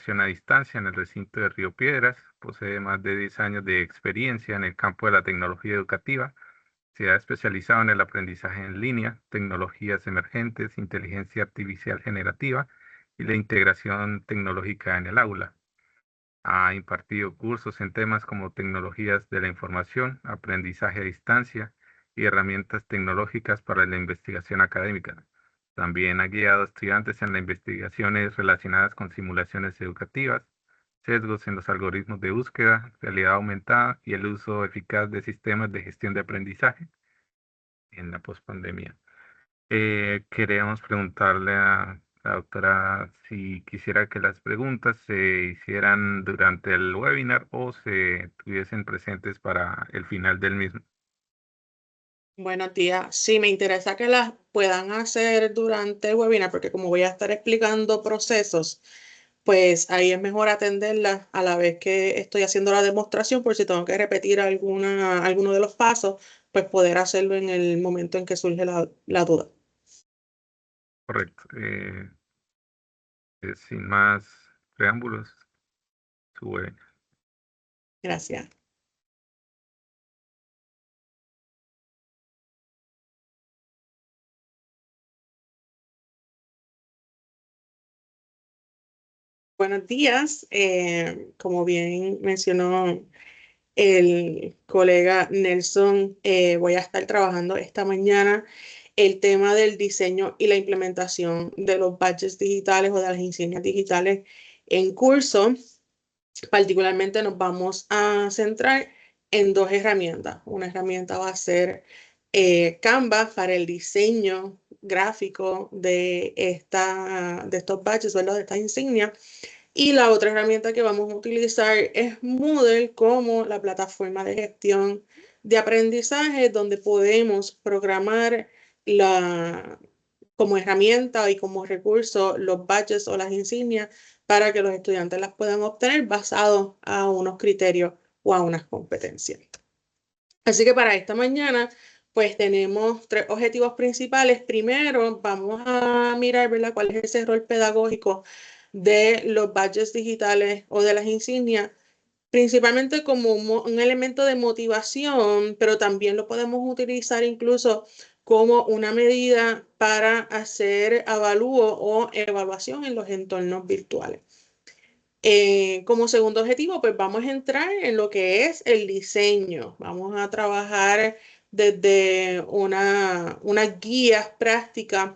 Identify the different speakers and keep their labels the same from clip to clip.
Speaker 1: educación a distancia en el recinto de Río Piedras. Posee más de 10 años de experiencia en el campo de la tecnología educativa. Se ha especializado en el aprendizaje en línea, tecnologías emergentes, inteligencia artificial generativa y la integración tecnológica en el aula. Ha impartido cursos en temas como tecnologías de la información, aprendizaje a distancia y herramientas tecnológicas para la investigación académica. También ha guiado a estudiantes en las investigaciones relacionadas con simulaciones educativas, sesgos en los algoritmos de búsqueda, realidad aumentada y el uso eficaz de sistemas de gestión de aprendizaje en la pospandemia. Queríamos preguntarle a la doctora si quisiera que las preguntas se hicieran durante el webinar o se tuviesen presentes para el final del mismo.
Speaker 2: Buenos días. Sí, me interesa que las puedan hacer durante el webinar porque como voy a estar explicando procesos, pues ahí es mejor atenderlas a la vez que estoy haciendo la demostración por si tengo que repetir alguno de los pasos, pues poder hacerlo en el momento en que surge la duda.
Speaker 1: Correcto. Sin más preámbulos, su webinar.
Speaker 2: Gracias. Buenos días. Como bien mencionó el colega Nelson, voy a estar trabajando esta mañana el tema del diseño y la implementación de los badges digitales o de las insignias digitales en curso. Particularmente nos vamos a centrar en dos herramientas. Una herramienta va a ser Canva para el diseño gráfico de estos badges, ¿verdad? De estas insignias. Y la otra herramienta que vamos a utilizar es Moodle como la plataforma de gestión de aprendizaje donde podemos programar como herramienta y como recurso los badges o las insignias para que los estudiantes las puedan obtener basados a unos criterios o a unas competencias. Así que para esta mañana, pues tenemos tres objetivos principales. Primero, vamos a mirar, ¿verdad?, cuál es ese rol pedagógico de los badges digitales o de las insignias, principalmente como un elemento de motivación, pero también lo podemos utilizar incluso como una medida para hacer avalúo o evaluación en los entornos virtuales. Como segundo objetivo, pues vamos a entrar en lo que es el diseño. Vamos a trabajar desde unas guías prácticas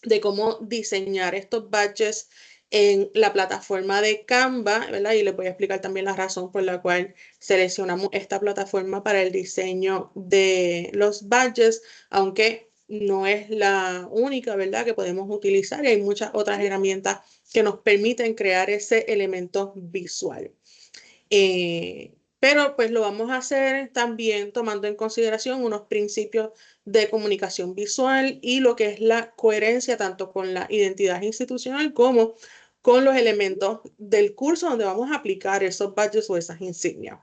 Speaker 2: de cómo diseñar estos badges en la plataforma de Canva, ¿verdad? Y les voy a explicar también la razón por la cual seleccionamos esta plataforma para el diseño de los badges, aunque no es la única, ¿verdad?, que podemos utilizar y hay muchas otras herramientas que nos permiten crear ese elemento visual. Pero pues lo vamos a hacer también tomando en consideración unos principios de comunicación visual y lo que es la coherencia tanto con la identidad institucional como con los elementos del curso donde vamos a aplicar esos badges o esas insignias.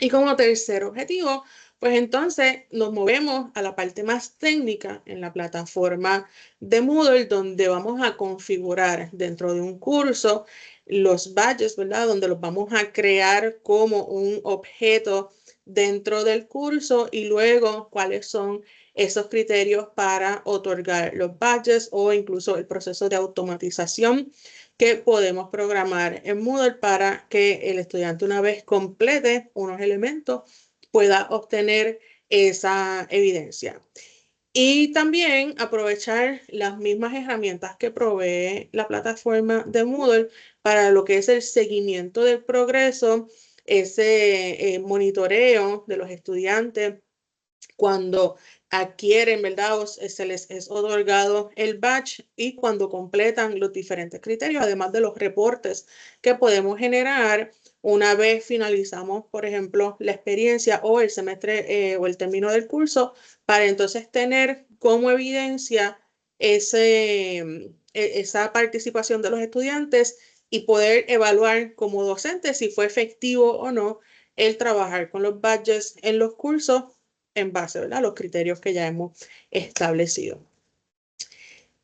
Speaker 2: Y como tercer objetivo, pues entonces nos movemos a la parte más técnica en la plataforma de Moodle, donde vamos a configurar dentro de un curso los badges, ¿verdad? Donde los vamos a crear como un objeto dentro del curso y luego cuáles son esos criterios para otorgar los badges o incluso el proceso de automatización que podemos programar en Moodle para que el estudiante, una vez complete unos elementos, pueda obtener esa evidencia. Y también aprovechar las mismas herramientas que provee la plataforma de Moodle para lo que es el seguimiento del progreso, ese monitoreo de los estudiantes cuando adquieren, ¿verdad?, o se les es otorgado el badge y cuando completan los diferentes criterios, además de los reportes que podemos generar una vez finalizamos, por ejemplo, la experiencia o el semestre o el término del curso, para entonces tener como evidencia esa participación de los estudiantes y poder evaluar como docente si fue efectivo o no el trabajar con los badges en los cursos en base, ¿verdad?, a los criterios que ya hemos establecido.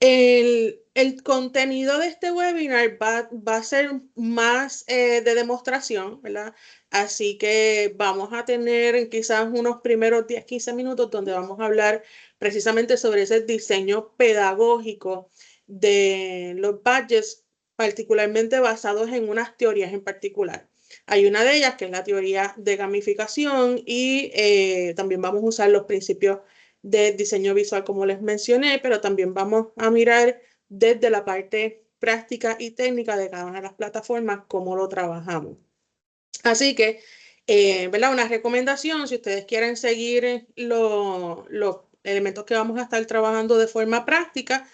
Speaker 2: El contenido de este webinar va a ser más de demostración, ¿verdad? Así que vamos a tener quizás unos primeros 10, 15 minutos donde vamos a hablar precisamente sobre ese diseño pedagógico de los badges, particularmente basados en unas teorías en particular. Hay una de ellas que es la teoría de gamificación y también vamos a usar los principios de diseño visual, como les mencioné, pero también vamos a mirar desde la parte práctica y técnica de cada una de las plataformas cómo lo trabajamos. Así que, ¿verdad? Una recomendación, si ustedes quieren seguir los elementos que vamos a estar trabajando de forma práctica,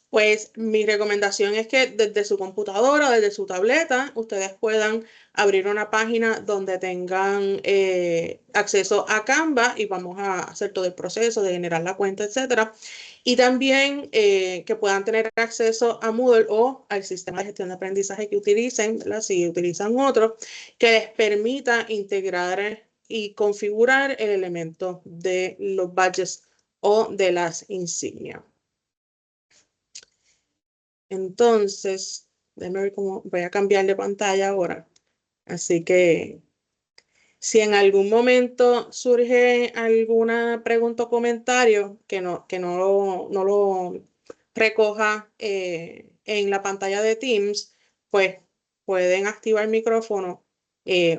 Speaker 2: pues mi recomendación es que desde su computadora o desde su tableta ustedes puedan abrir una página donde tengan acceso a Canva y vamos a hacer todo el proceso de generar la cuenta, etcétera. Y también que puedan tener acceso a Moodle o al sistema de gestión de aprendizaje que utilicen, ¿verdad? Si utilizan otro, que les permita integrar y configurar el elemento de los badges o de las insignias. Entonces, déjame ver cómo voy a cambiar de pantalla ahora. Así que si en algún momento surge alguna pregunta o comentario que no lo recoja en la pantalla de Teams, pues pueden activar el micrófono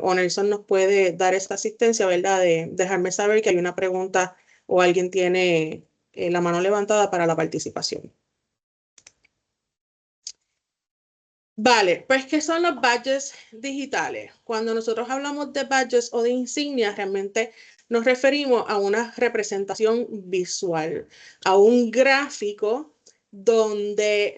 Speaker 2: o Nelson nos puede dar esa asistencia, ¿verdad? De dejarme saber que hay una pregunta o alguien tiene la mano levantada para la participación. Vale, pues ¿qué son los badges digitales? Cuando nosotros hablamos de badges o de insignias, realmente nos referimos a una representación visual, a un gráfico donde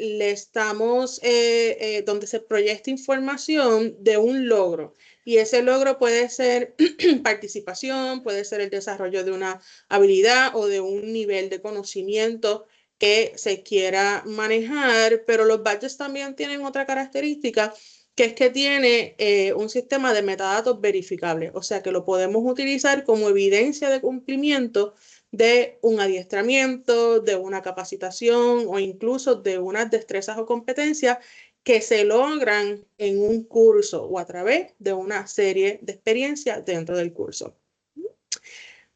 Speaker 2: donde se proyecta información de un logro. Y ese logro puede ser participación, puede ser el desarrollo de una habilidad o de un nivel de conocimiento que se quiera manejar, pero los badges también tienen otra característica, que es que tiene un sistema de metadatos verificables, o sea que lo podemos utilizar como evidencia de cumplimiento de un adiestramiento, de una capacitación o incluso de unas destrezas o competencias que se logran en un curso o a través de una serie de experiencias dentro del curso.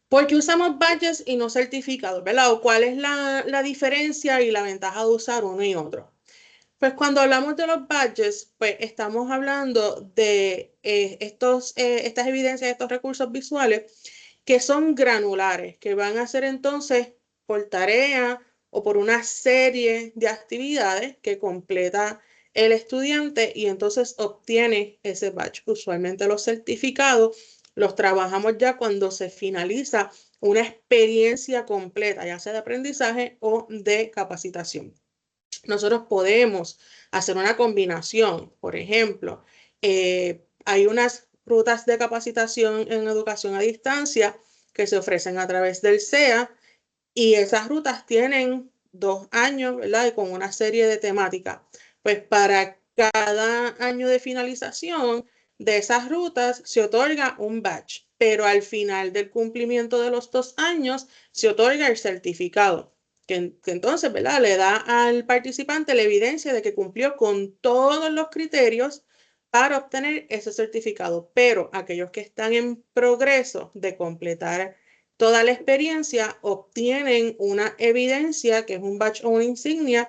Speaker 2: ¿Por qué usamos badges y no certificados, verdad? ¿O cuál es la diferencia y la ventaja de usar uno y otro? Pues cuando hablamos de los badges, pues estamos hablando de estas evidencias, estos recursos visuales que son granulares, que van a ser entonces por tarea o por una serie de actividades que completa el estudiante y entonces obtiene ese badge. Usualmente los certificados los trabajamos ya cuando se finaliza una experiencia completa, ya sea de aprendizaje o de capacitación. Nosotros podemos hacer una combinación. Por ejemplo, hay unas rutas de capacitación en educación a distancia que se ofrecen a través del SEA y esas rutas tienen 2 años, ¿verdad? Y con una serie de temáticas. Pues para cada año de finalización de esas rutas se otorga un badge, pero al final del cumplimiento de los 2 años se otorga el certificado, que entonces, ¿verdad? Le da al participante la evidencia de que cumplió con todos los criterios para obtener ese certificado, pero aquellos que están en progreso de completar toda la experiencia obtienen una evidencia que es un badge o una insignia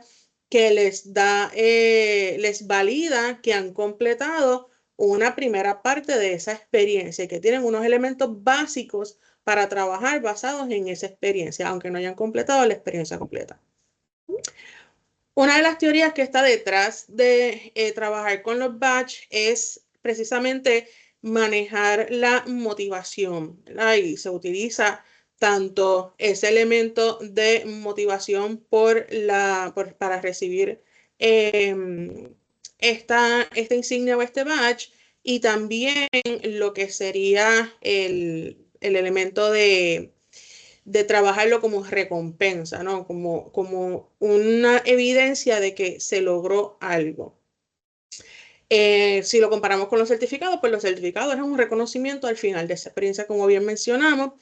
Speaker 2: que les valida que han completado una primera parte de esa experiencia y que tienen unos elementos básicos para trabajar basados en esa experiencia, aunque no hayan completado la experiencia completa. Una de las teorías que está detrás de trabajar con los badges es precisamente manejar la motivación, ¿verdad? Y se utiliza tanto ese elemento de motivación para recibir esta insignia o este badge y también lo que sería el elemento de trabajarlo como recompensa, ¿no? Como una evidencia de que se logró algo. Si lo comparamos con los certificados, pues los certificados es un reconocimiento al final de esa experiencia, como bien mencionamos.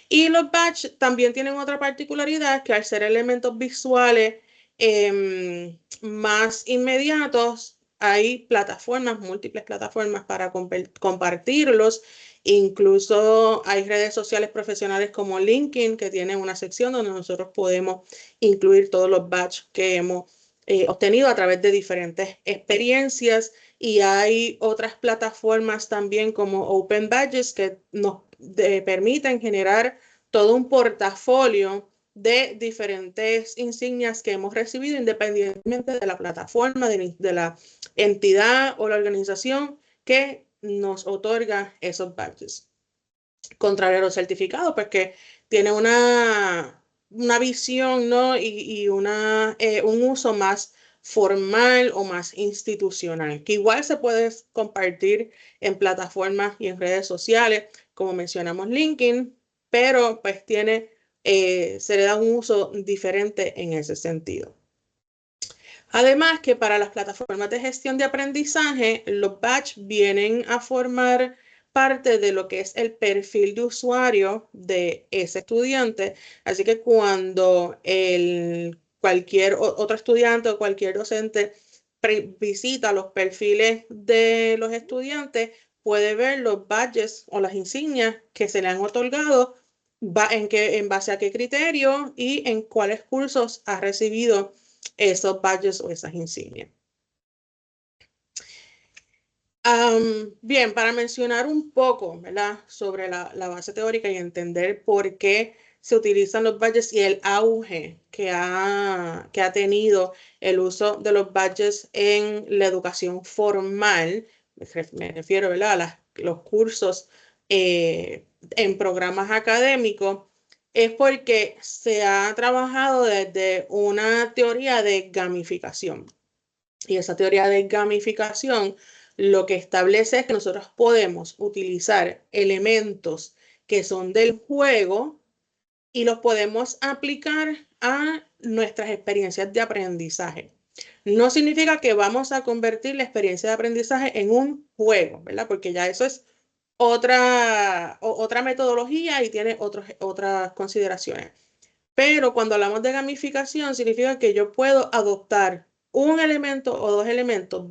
Speaker 2: Y los badges también tienen otra particularidad, que al ser elementos visuales más inmediatos, hay plataformas, múltiples plataformas para compartirlos. Incluso hay redes sociales profesionales como LinkedIn que tienen una sección donde nosotros podemos incluir todos los badges que hemos obtenido a través de diferentes experiencias. Y hay otras plataformas también como Open Badges que nos permiten generar todo un portafolio de diferentes insignias que hemos recibido independientemente de la plataforma, de la entidad o la organización que nos otorga esos badges. Contrario a los certificados, pues que tiene una visión, ¿no? y un uso más formal o más institucional, que igual se puede compartir en plataformas y en redes sociales, como mencionamos LinkedIn, pero pues se le da un uso diferente en ese sentido. Además que para las plataformas de gestión de aprendizaje, los badges vienen a formar parte de lo que es el perfil de usuario de ese estudiante. Así que cuando cualquier otro estudiante o cualquier docente visita los perfiles de los estudiantes, puede ver los badges o las insignias que se le han otorgado, en base a qué criterio y en cuáles cursos ha recibido esos badges o esas insignias. Bien, para mencionar un poco, ¿verdad?, sobre la base teórica y entender por qué se utilizan los badges y el auge que ha tenido el uso de los badges en la educación formal, me refiero, ¿verdad?, a los cursos en programas académicos, es porque se ha trabajado desde una teoría de gamificación. Y esa teoría de gamificación lo que establece es que nosotros podemos utilizar elementos que son del juego y los podemos aplicar a nuestras experiencias de aprendizaje. No significa que vamos a convertir la experiencia de aprendizaje en un juego, ¿verdad? Porque ya eso es otra metodología y tiene otras consideraciones. Pero cuando hablamos de gamificación, significa que yo puedo adoptar un elemento o dos elementos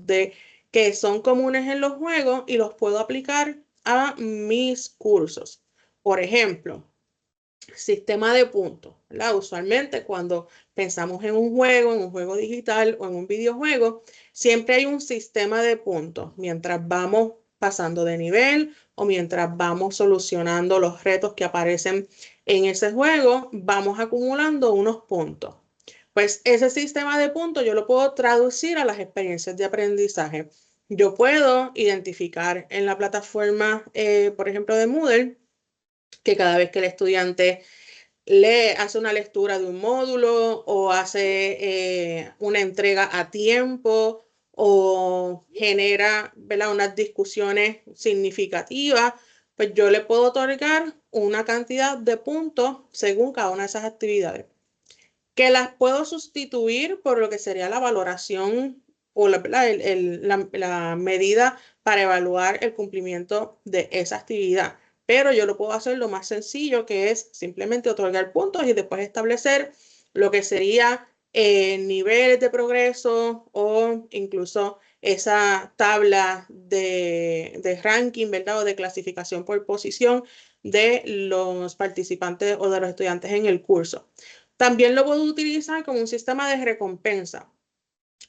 Speaker 2: que son comunes en los juegos y los puedo aplicar a mis cursos. Por ejemplo, sistema de puntos, ¿verdad? Usualmente cuando pensamos en un juego digital o en un videojuego, siempre hay un sistema de puntos mientras vamos pasando de nivel o mientras vamos solucionando los retos que aparecen en ese juego, vamos acumulando unos puntos. Pues ese sistema de puntos yo lo puedo traducir a las experiencias de aprendizaje. Yo puedo identificar en la plataforma, por ejemplo, de Moodle, que cada vez que el estudiante hace una lectura de un módulo o hace una entrega a tiempo o genera, ¿verdad?, unas discusiones significativas, pues yo le puedo otorgar una cantidad de puntos según cada una de esas actividades, que las puedo sustituir por lo que sería la valoración o la medida para evaluar el cumplimiento de esa actividad. Pero yo lo puedo hacer lo más sencillo, que es simplemente otorgar puntos y después establecer lo que sería niveles de progreso o incluso esa tabla de ranking, ¿verdad?, o de clasificación por posición de los participantes o de los estudiantes en el curso. También lo puedo utilizar como un sistema de recompensa.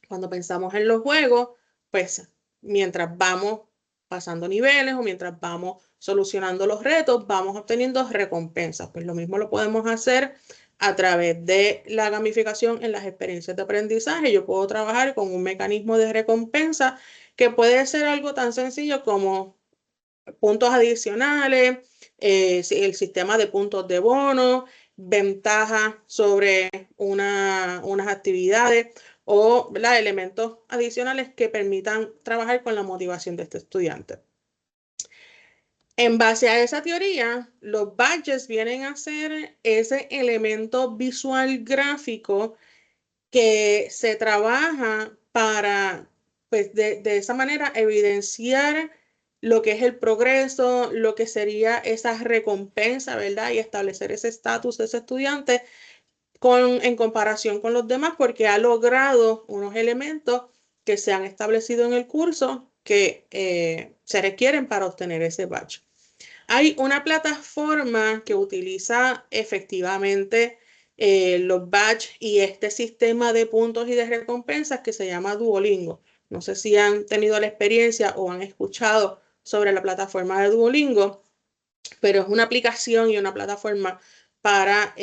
Speaker 2: Cuando pensamos en los juegos, pues mientras vamos pasando niveles o mientras vamos solucionando los retos, vamos obteniendo recompensas. Pues lo mismo lo podemos hacer a través de la gamificación en las experiencias de aprendizaje. Yo puedo trabajar con un mecanismo de recompensa que puede ser algo tan sencillo como puntos adicionales, el sistema de puntos de bono, ventajas sobre unas actividades o, ¿verdad?, elementos adicionales que permitan trabajar con la motivación de este estudiante. En base a esa teoría, los badges vienen a ser ese elemento visual gráfico que se trabaja para, pues, de esa manera evidenciar lo que es el progreso, lo que sería esa recompensa, ¿verdad?, y establecer ese estatus de ese estudiante en comparación con los demás porque ha logrado unos elementos que se han establecido en el curso que se requieren para obtener ese badge. Hay una plataforma que utiliza efectivamente los badges y este sistema de puntos y de recompensas que se llama Duolingo. No sé si han tenido la experiencia o han escuchado sobre la plataforma de Duolingo, pero es una aplicación y una plataforma para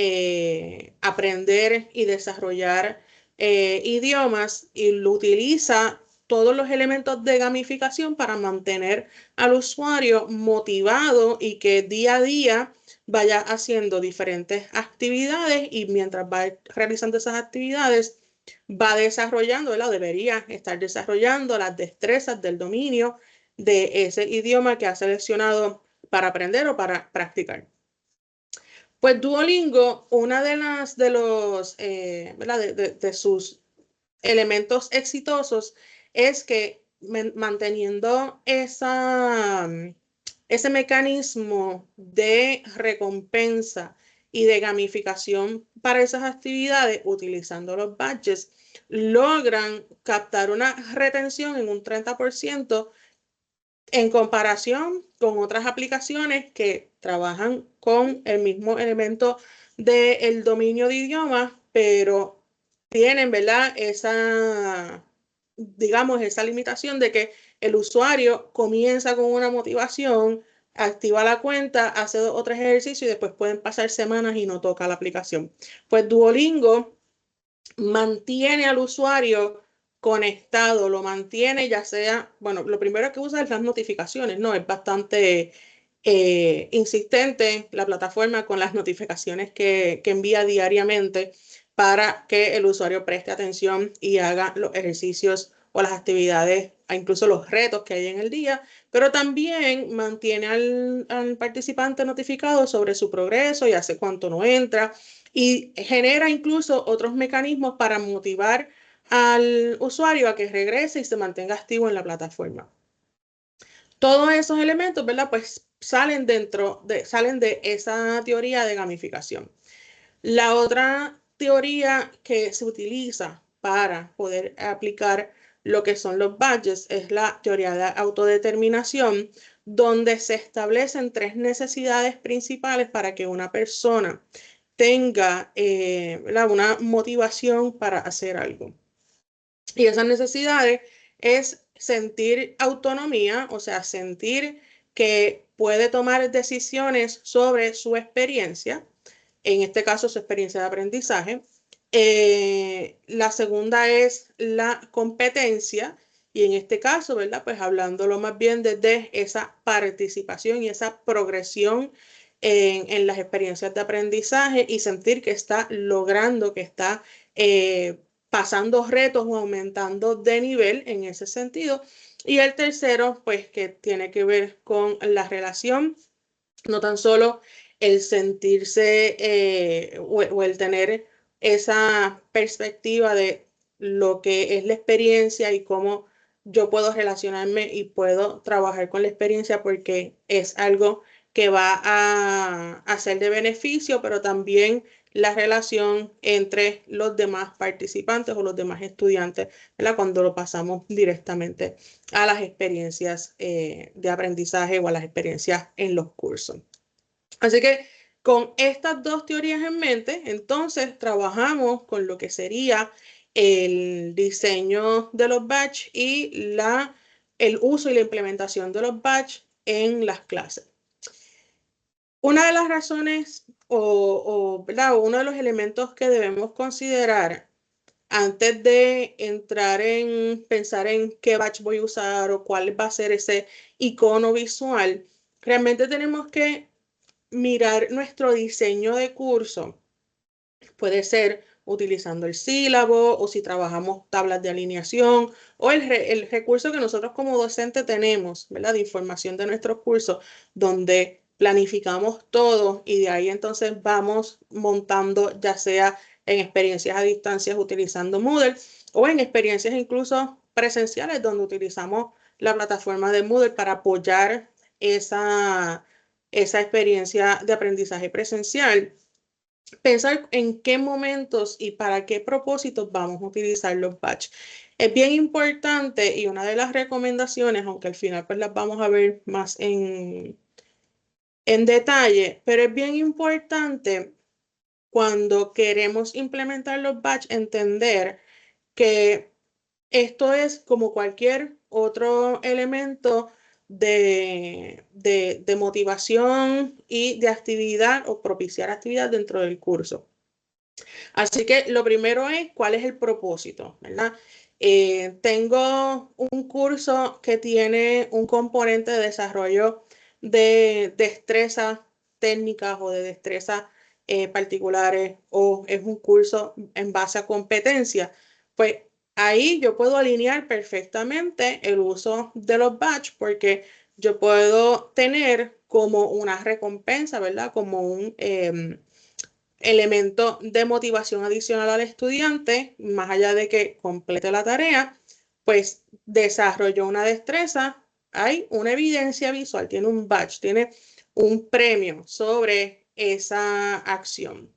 Speaker 2: aprender y desarrollar idiomas y lo utiliza todos los elementos de gamificación para mantener al usuario motivado y que día a día vaya haciendo diferentes actividades y mientras va realizando esas actividades va desarrollando, ¿verdad? Debería estar desarrollando las destrezas del dominio de ese idioma que ha seleccionado para aprender o para practicar. Pues Duolingo, una de sus elementos exitosos es que manteniendo ese mecanismo de recompensa y de gamificación para esas actividades, utilizando los badges, logran captar una retención en un 30% en comparación con otras aplicaciones que trabajan con el mismo elemento del dominio de idiomas, pero tienen, ¿verdad? Digamos, esa limitación de que el usuario comienza con una motivación, activa la cuenta, hace 2 o 3 ejercicios y después pueden pasar semanas y no toca la aplicación. Pues Duolingo mantiene al usuario conectado, lo mantiene ya sea, bueno, lo primero que usa es las notificaciones, ¿no? Es bastante insistente la plataforma con las notificaciones que envía diariamente para que el usuario preste atención y haga los ejercicios o las actividades, incluso los retos que hay en el día, pero también mantiene al participante notificado sobre su progreso y hace cuánto no entra y genera incluso otros mecanismos para motivar al usuario a que regrese y se mantenga activo en la plataforma. Todos esos elementos, ¿verdad? Pues salen de esa teoría de gamificación. La otra teoría que se utiliza para poder aplicar lo que son los badges es la teoría de autodeterminación, donde se establecen 3 necesidades principales para que una persona tenga una motivación para hacer algo. Y esas necesidades es sentir autonomía, o sea, sentir que puede tomar decisiones sobre su experiencia, en este caso su experiencia de aprendizaje. La segunda es la competencia y en este caso, ¿verdad? Pues hablándolo más bien desde esa participación y esa progresión en las experiencias de aprendizaje y sentir que está logrando, que está pasando retos o aumentando de nivel en ese sentido. Y el tercero, pues que tiene que ver con la relación, no tan solo el sentirse o el tener esa perspectiva de lo que es la experiencia y cómo yo puedo relacionarme y puedo trabajar con la experiencia porque es algo que va a ser de beneficio, pero también la relación entre los demás participantes o los demás estudiantes, ¿verdad? Cuando lo pasamos directamente a las experiencias de aprendizaje o a las experiencias en los cursos. Así que con estas 2 teorías en mente, entonces trabajamos con lo que sería el diseño de los batch y el uso y la implementación de los batch en las clases. Una de las razones ¿verdad? O uno de los elementos que debemos considerar antes de entrar en pensar en qué batch voy a usar o cuál va a ser ese icono visual, realmente tenemos que mirar nuestro diseño de curso. Puede ser utilizando el sílabo o si trabajamos tablas de alineación o el recurso que nosotros como docente tenemos, ¿verdad? De información de nuestros cursos, donde planificamos todo y de ahí entonces vamos montando ya sea en experiencias a distancia utilizando Moodle o en experiencias incluso presenciales donde utilizamos la plataforma de Moodle para apoyar esa experiencia de aprendizaje presencial. pensar en qué momentos y para qué propósitos vamos a utilizar los batch. Es bien importante y una de las recomendaciones, aunque al final pues las vamos a ver más en detalle, pero es bien importante cuando queremos implementar los batch entender que esto es como cualquier otro elemento de motivación y de actividad o propiciar actividad dentro del curso. Así que lo primero es cuál es el propósito, ¿verdad? Tengo un curso que tiene un componente de desarrollo de destrezas técnicas o de destrezas particulares o es un curso en base a competencia, pues ahí yo puedo alinear perfectamente el uso de los batch porque yo puedo tener como una recompensa, ¿verdad? Como un elemento de motivación adicional al estudiante, más allá de que complete la tarea, pues desarrolló una destreza, hay una evidencia visual, tiene un badge, tiene un premio sobre esa acción.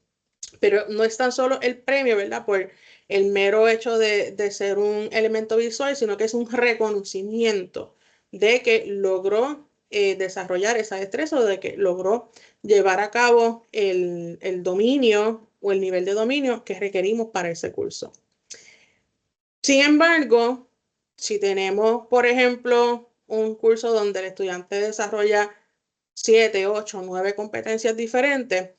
Speaker 2: Pero no es tan solo el premio, ¿verdad? Por el mero hecho de ser un elemento visual, sino que es un reconocimiento de que logró desarrollar esa destreza o de que logró llevar a cabo el dominio o el nivel de dominio que requerimos para ese curso. Sin embargo, si tenemos, por ejemplo, un curso donde el estudiante desarrolla 7, 8, 9 competencias diferentes,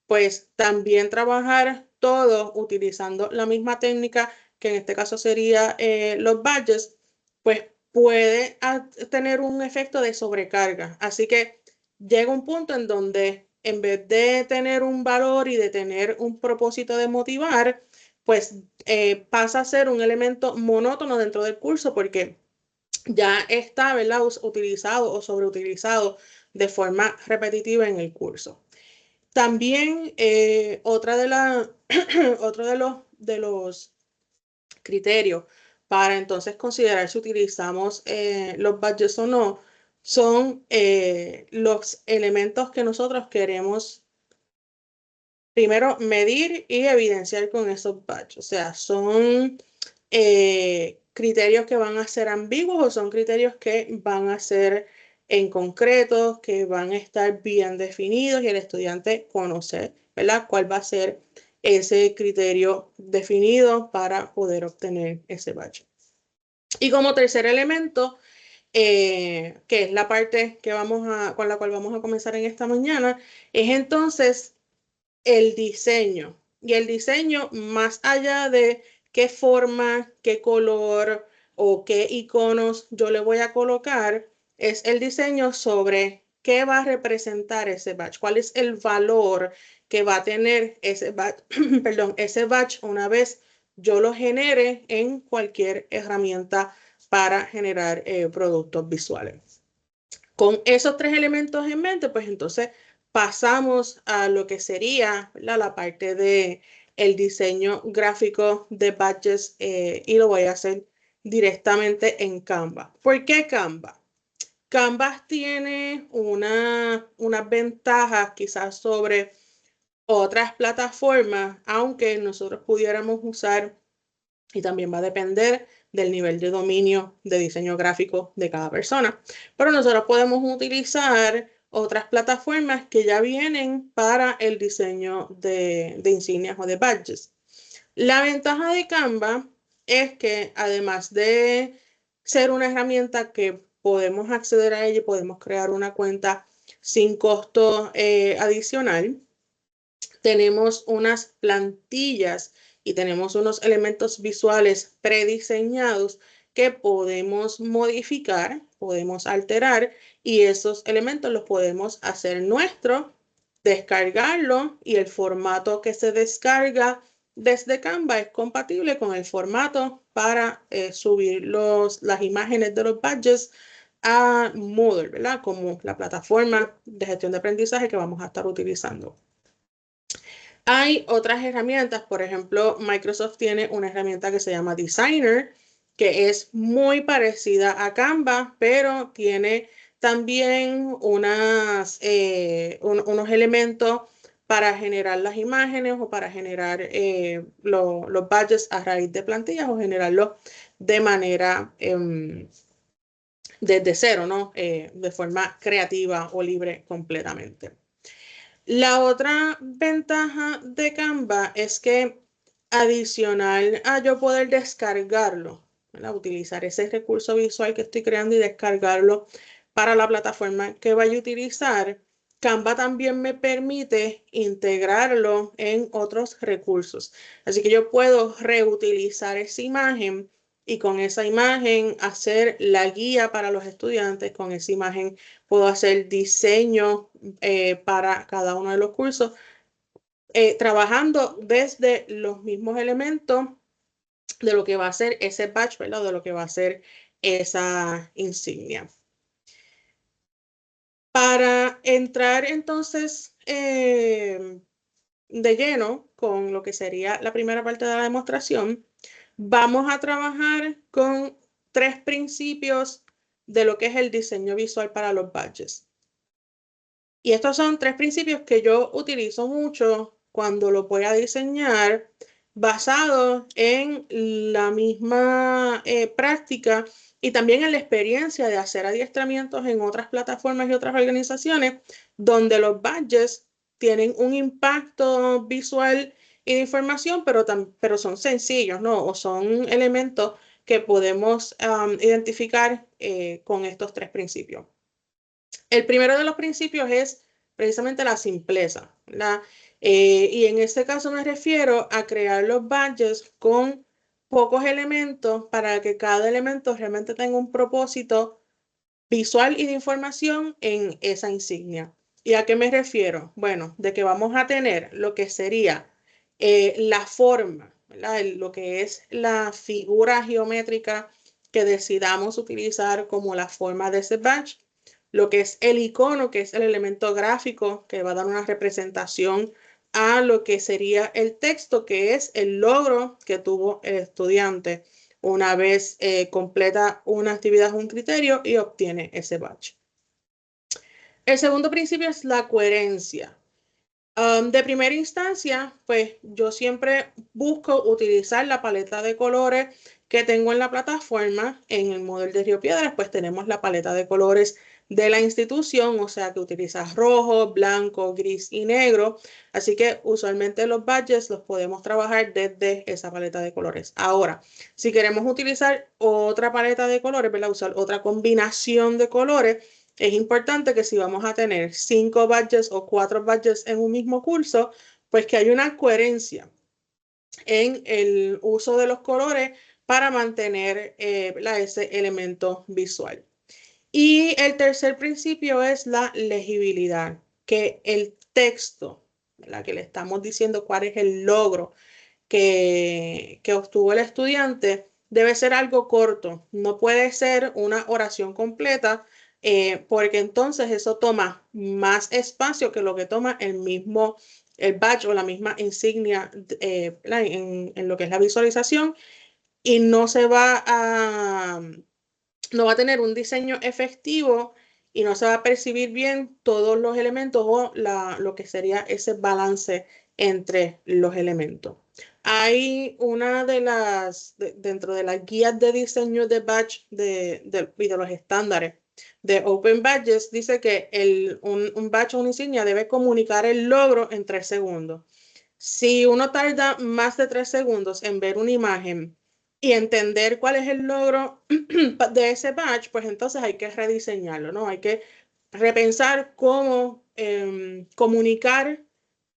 Speaker 2: pues también trabajar todo utilizando la misma técnica, que en este caso sería los badges, pues puede tener un efecto de sobrecarga. Así que llega un punto en donde en vez de tener un valor y de tener un propósito de motivar, pues pasa a ser un elemento monótono dentro del curso porque ya está, ¿verdad? Utilizado o sobreutilizado de forma repetitiva en el curso. También otro de los criterios para entonces considerar si utilizamos los badges o no son los elementos que nosotros queremos primero medir y evidenciar con esos badges. O sea, son criterios que van a ser ambiguos o son criterios que van a ser en concreto, que van a estar bien definidos y el estudiante conocer, ¿verdad? ¿Cuál va a ser ese criterio definido para poder obtener ese badge? Y como tercer elemento, que es la parte que con la cual vamos a comenzar en esta mañana, es entonces el diseño. Y el diseño, más allá de qué forma, qué color o qué iconos yo le voy a colocar, es el diseño sobre qué va a representar ese badge, cuál es el valor que va a tener ese badge, perdón, ese badge una vez yo lo genere en cualquier herramienta para generar productos visuales. Con esos tres elementos en mente, pues entonces pasamos a lo que sería la parte de el diseño gráfico de badges y lo voy a hacer directamente en Canva. ¿Por qué Canva? Canva tiene unas ventajas quizás sobre otras plataformas, aunque nosotros pudiéramos usar y también va a depender del nivel de dominio de diseño gráfico de cada persona. Pero nosotros podemos utilizar otras plataformas que ya vienen para el diseño de insignias o de badges. La ventaja de Canva es que además de ser una herramienta que podemos acceder a ella y podemos crear una cuenta sin costo adicional, tenemos unas plantillas y tenemos unos elementos visuales prediseñados que podemos modificar, podemos alterar y esos elementos los podemos hacer nuestros, descargarlo y el formato que se descarga desde Canva es compatible con el formato para subir las imágenes de los badges a Moodle, ¿verdad? Como la plataforma de gestión de aprendizaje que vamos a estar utilizando. Hay otras herramientas, por ejemplo, Microsoft tiene una herramienta que se llama Designer, que es muy parecida a Canva, pero tiene también unos elementos para generar las imágenes o para generar los badges a raíz de plantillas o generarlos de manera desde cero, ¿no? De forma creativa o libre completamente. La otra ventaja de Canva es que adicional a yo poder descargarlo, ¿verdad? Utilizar ese recurso visual que estoy creando y descargarlo para la plataforma que vaya a utilizar, Canva también me permite integrarlo en otros recursos. Así que yo puedo reutilizar esa imagen y con esa imagen hacer la guía para los estudiantes. Con esa imagen puedo hacer diseño para cada uno de los cursos, trabajando desde los mismos elementos de lo que va a ser ese badge, ¿verdad? De lo que va a ser esa insignia. Para entrar entonces de lleno con lo que sería la primera parte de la demostración, vamos a trabajar con 3 principios de lo que es el diseño visual para los badges. Y estos son 3 principios que yo utilizo mucho cuando lo voy a diseñar, basado en la misma práctica y también en la experiencia de hacer adiestramientos en otras plataformas y otras organizaciones donde los badges tienen un impacto visual y de información, pero son sencillos, ¿no? O son elementos que podemos identificar con estos 3 principios. El primero de los principios es precisamente la simpleza, ¿verdad? Y en este caso me refiero a crear los badges con pocos elementos para que cada elemento realmente tenga un propósito visual y de información en esa insignia. ¿Y a qué me refiero? Bueno, de que vamos a tener lo que sería la forma, ¿verdad? Lo que es la figura geométrica que decidamos utilizar como la forma de ese badge, lo que es el icono, que es el elemento gráfico que va a dar una representación a lo que sería el texto, que es el logro que tuvo el estudiante una vez completa una actividad o un criterio y obtiene ese badge. El segundo principio es la coherencia. De primera instancia, pues yo siempre busco utilizar la paleta de colores que tengo en la plataforma. En el modelo de Río Piedras, pues tenemos la paleta de colores de la institución, o sea que utilizas rojo, blanco, gris y negro. Así que usualmente los badges los podemos trabajar desde esa paleta de colores. Ahora, si queremos utilizar otra paleta de colores, ¿verdad? Usar otra combinación de colores, es importante que si vamos a tener 5 badges o 4 badges en un mismo curso, pues que haya una coherencia en el uso de los colores para mantener ese elemento visual. Y el tercer principio es la legibilidad, que el texto, ¿verdad? Que le estamos diciendo cuál es el logro que obtuvo el estudiante, debe ser algo corto, no puede ser una oración completa, porque entonces eso toma más espacio que lo que toma el badge o la misma insignia en lo que es la visualización, y no va a tener un diseño efectivo y no se va a percibir bien todos los elementos o lo que sería ese balance entre los elementos. Hay una dentro de las guías de diseño de badge y de los estándares de Open Badges, dice que un badge o una insignia debe comunicar el logro en 3 segundos. Si uno tarda más de 3 segundos en ver una imagen y entender cuál es el logro de ese badge, pues entonces hay que rediseñarlo, ¿no? Hay que repensar cómo comunicar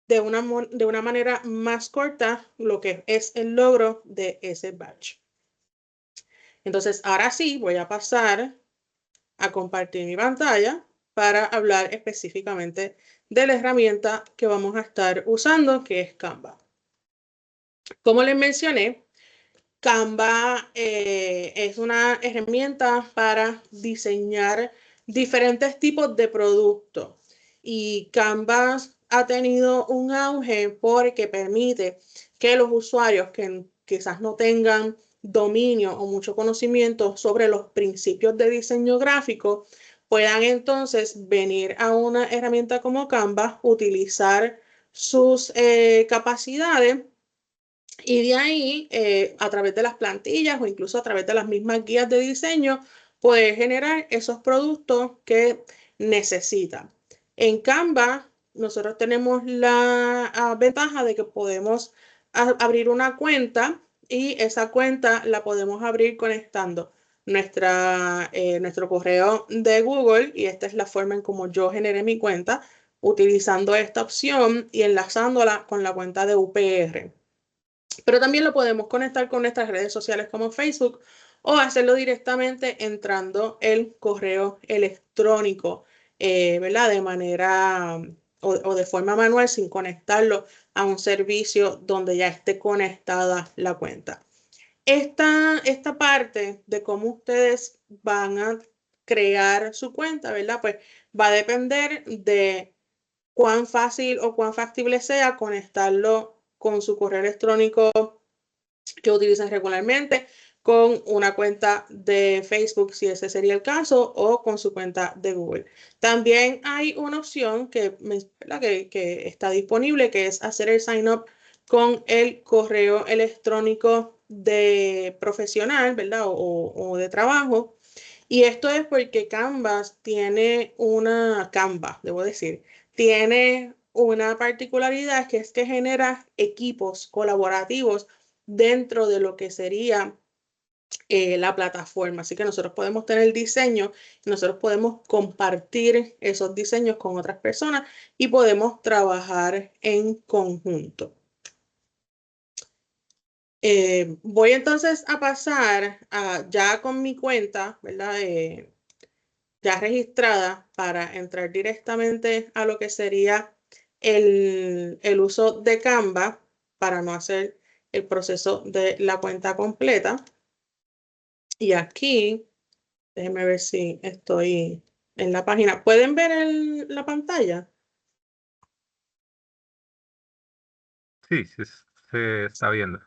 Speaker 2: de una manera más corta lo que es el logro de ese badge. Entonces, ahora sí, voy a pasar a compartir mi pantalla para hablar específicamente de la herramienta que vamos a estar usando, que es Canva. Como les mencioné, Canva es una herramienta para diseñar diferentes tipos de productos, y Canva ha tenido un auge porque permite que los usuarios que quizás no tengan dominio o mucho conocimiento sobre los principios de diseño gráfico puedan entonces venir a una herramienta como Canva, utilizar sus capacidades. Y de ahí, a través de las plantillas o incluso a través de las mismas guías de diseño, poder generar esos productos que necesita. En Canva, nosotros tenemos la ventaja de que podemos abrir una cuenta y esa cuenta la podemos abrir conectando nuestro correo de Google, y esta es la forma en cómo yo generé mi cuenta, utilizando esta opción y enlazándola con la cuenta de UPR. Pero también lo podemos conectar con nuestras redes sociales como Facebook o hacerlo directamente entrando el correo electrónico, ¿verdad? De manera o de forma manual sin conectarlo a un servicio donde ya esté conectada la cuenta. Esta parte de cómo ustedes van a crear su cuenta, ¿verdad? Pues va a depender de cuán fácil o cuán factible sea conectarlo con su correo electrónico que utilizan regularmente, con una cuenta de Facebook, si ese sería el caso, o con su cuenta de Google. También hay una opción que está disponible, que es hacer el sign up con el correo electrónico de profesional, ¿verdad? O de trabajo. Y esto es porque Canva, debo decir, tiene una particularidad, que es que genera equipos colaborativos dentro de lo que sería la plataforma. Así que nosotros podemos tener el diseño, nosotros podemos compartir esos diseños con otras personas y podemos trabajar en conjunto. Voy entonces a pasar ya con mi cuenta, ¿verdad? Ya registrada, para entrar directamente a lo que sería el uso de Canva, para no hacer el proceso de la cuenta completa. Y aquí, déjenme ver si estoy en la página. ¿Pueden ver la pantalla?
Speaker 1: Sí, se está viendo.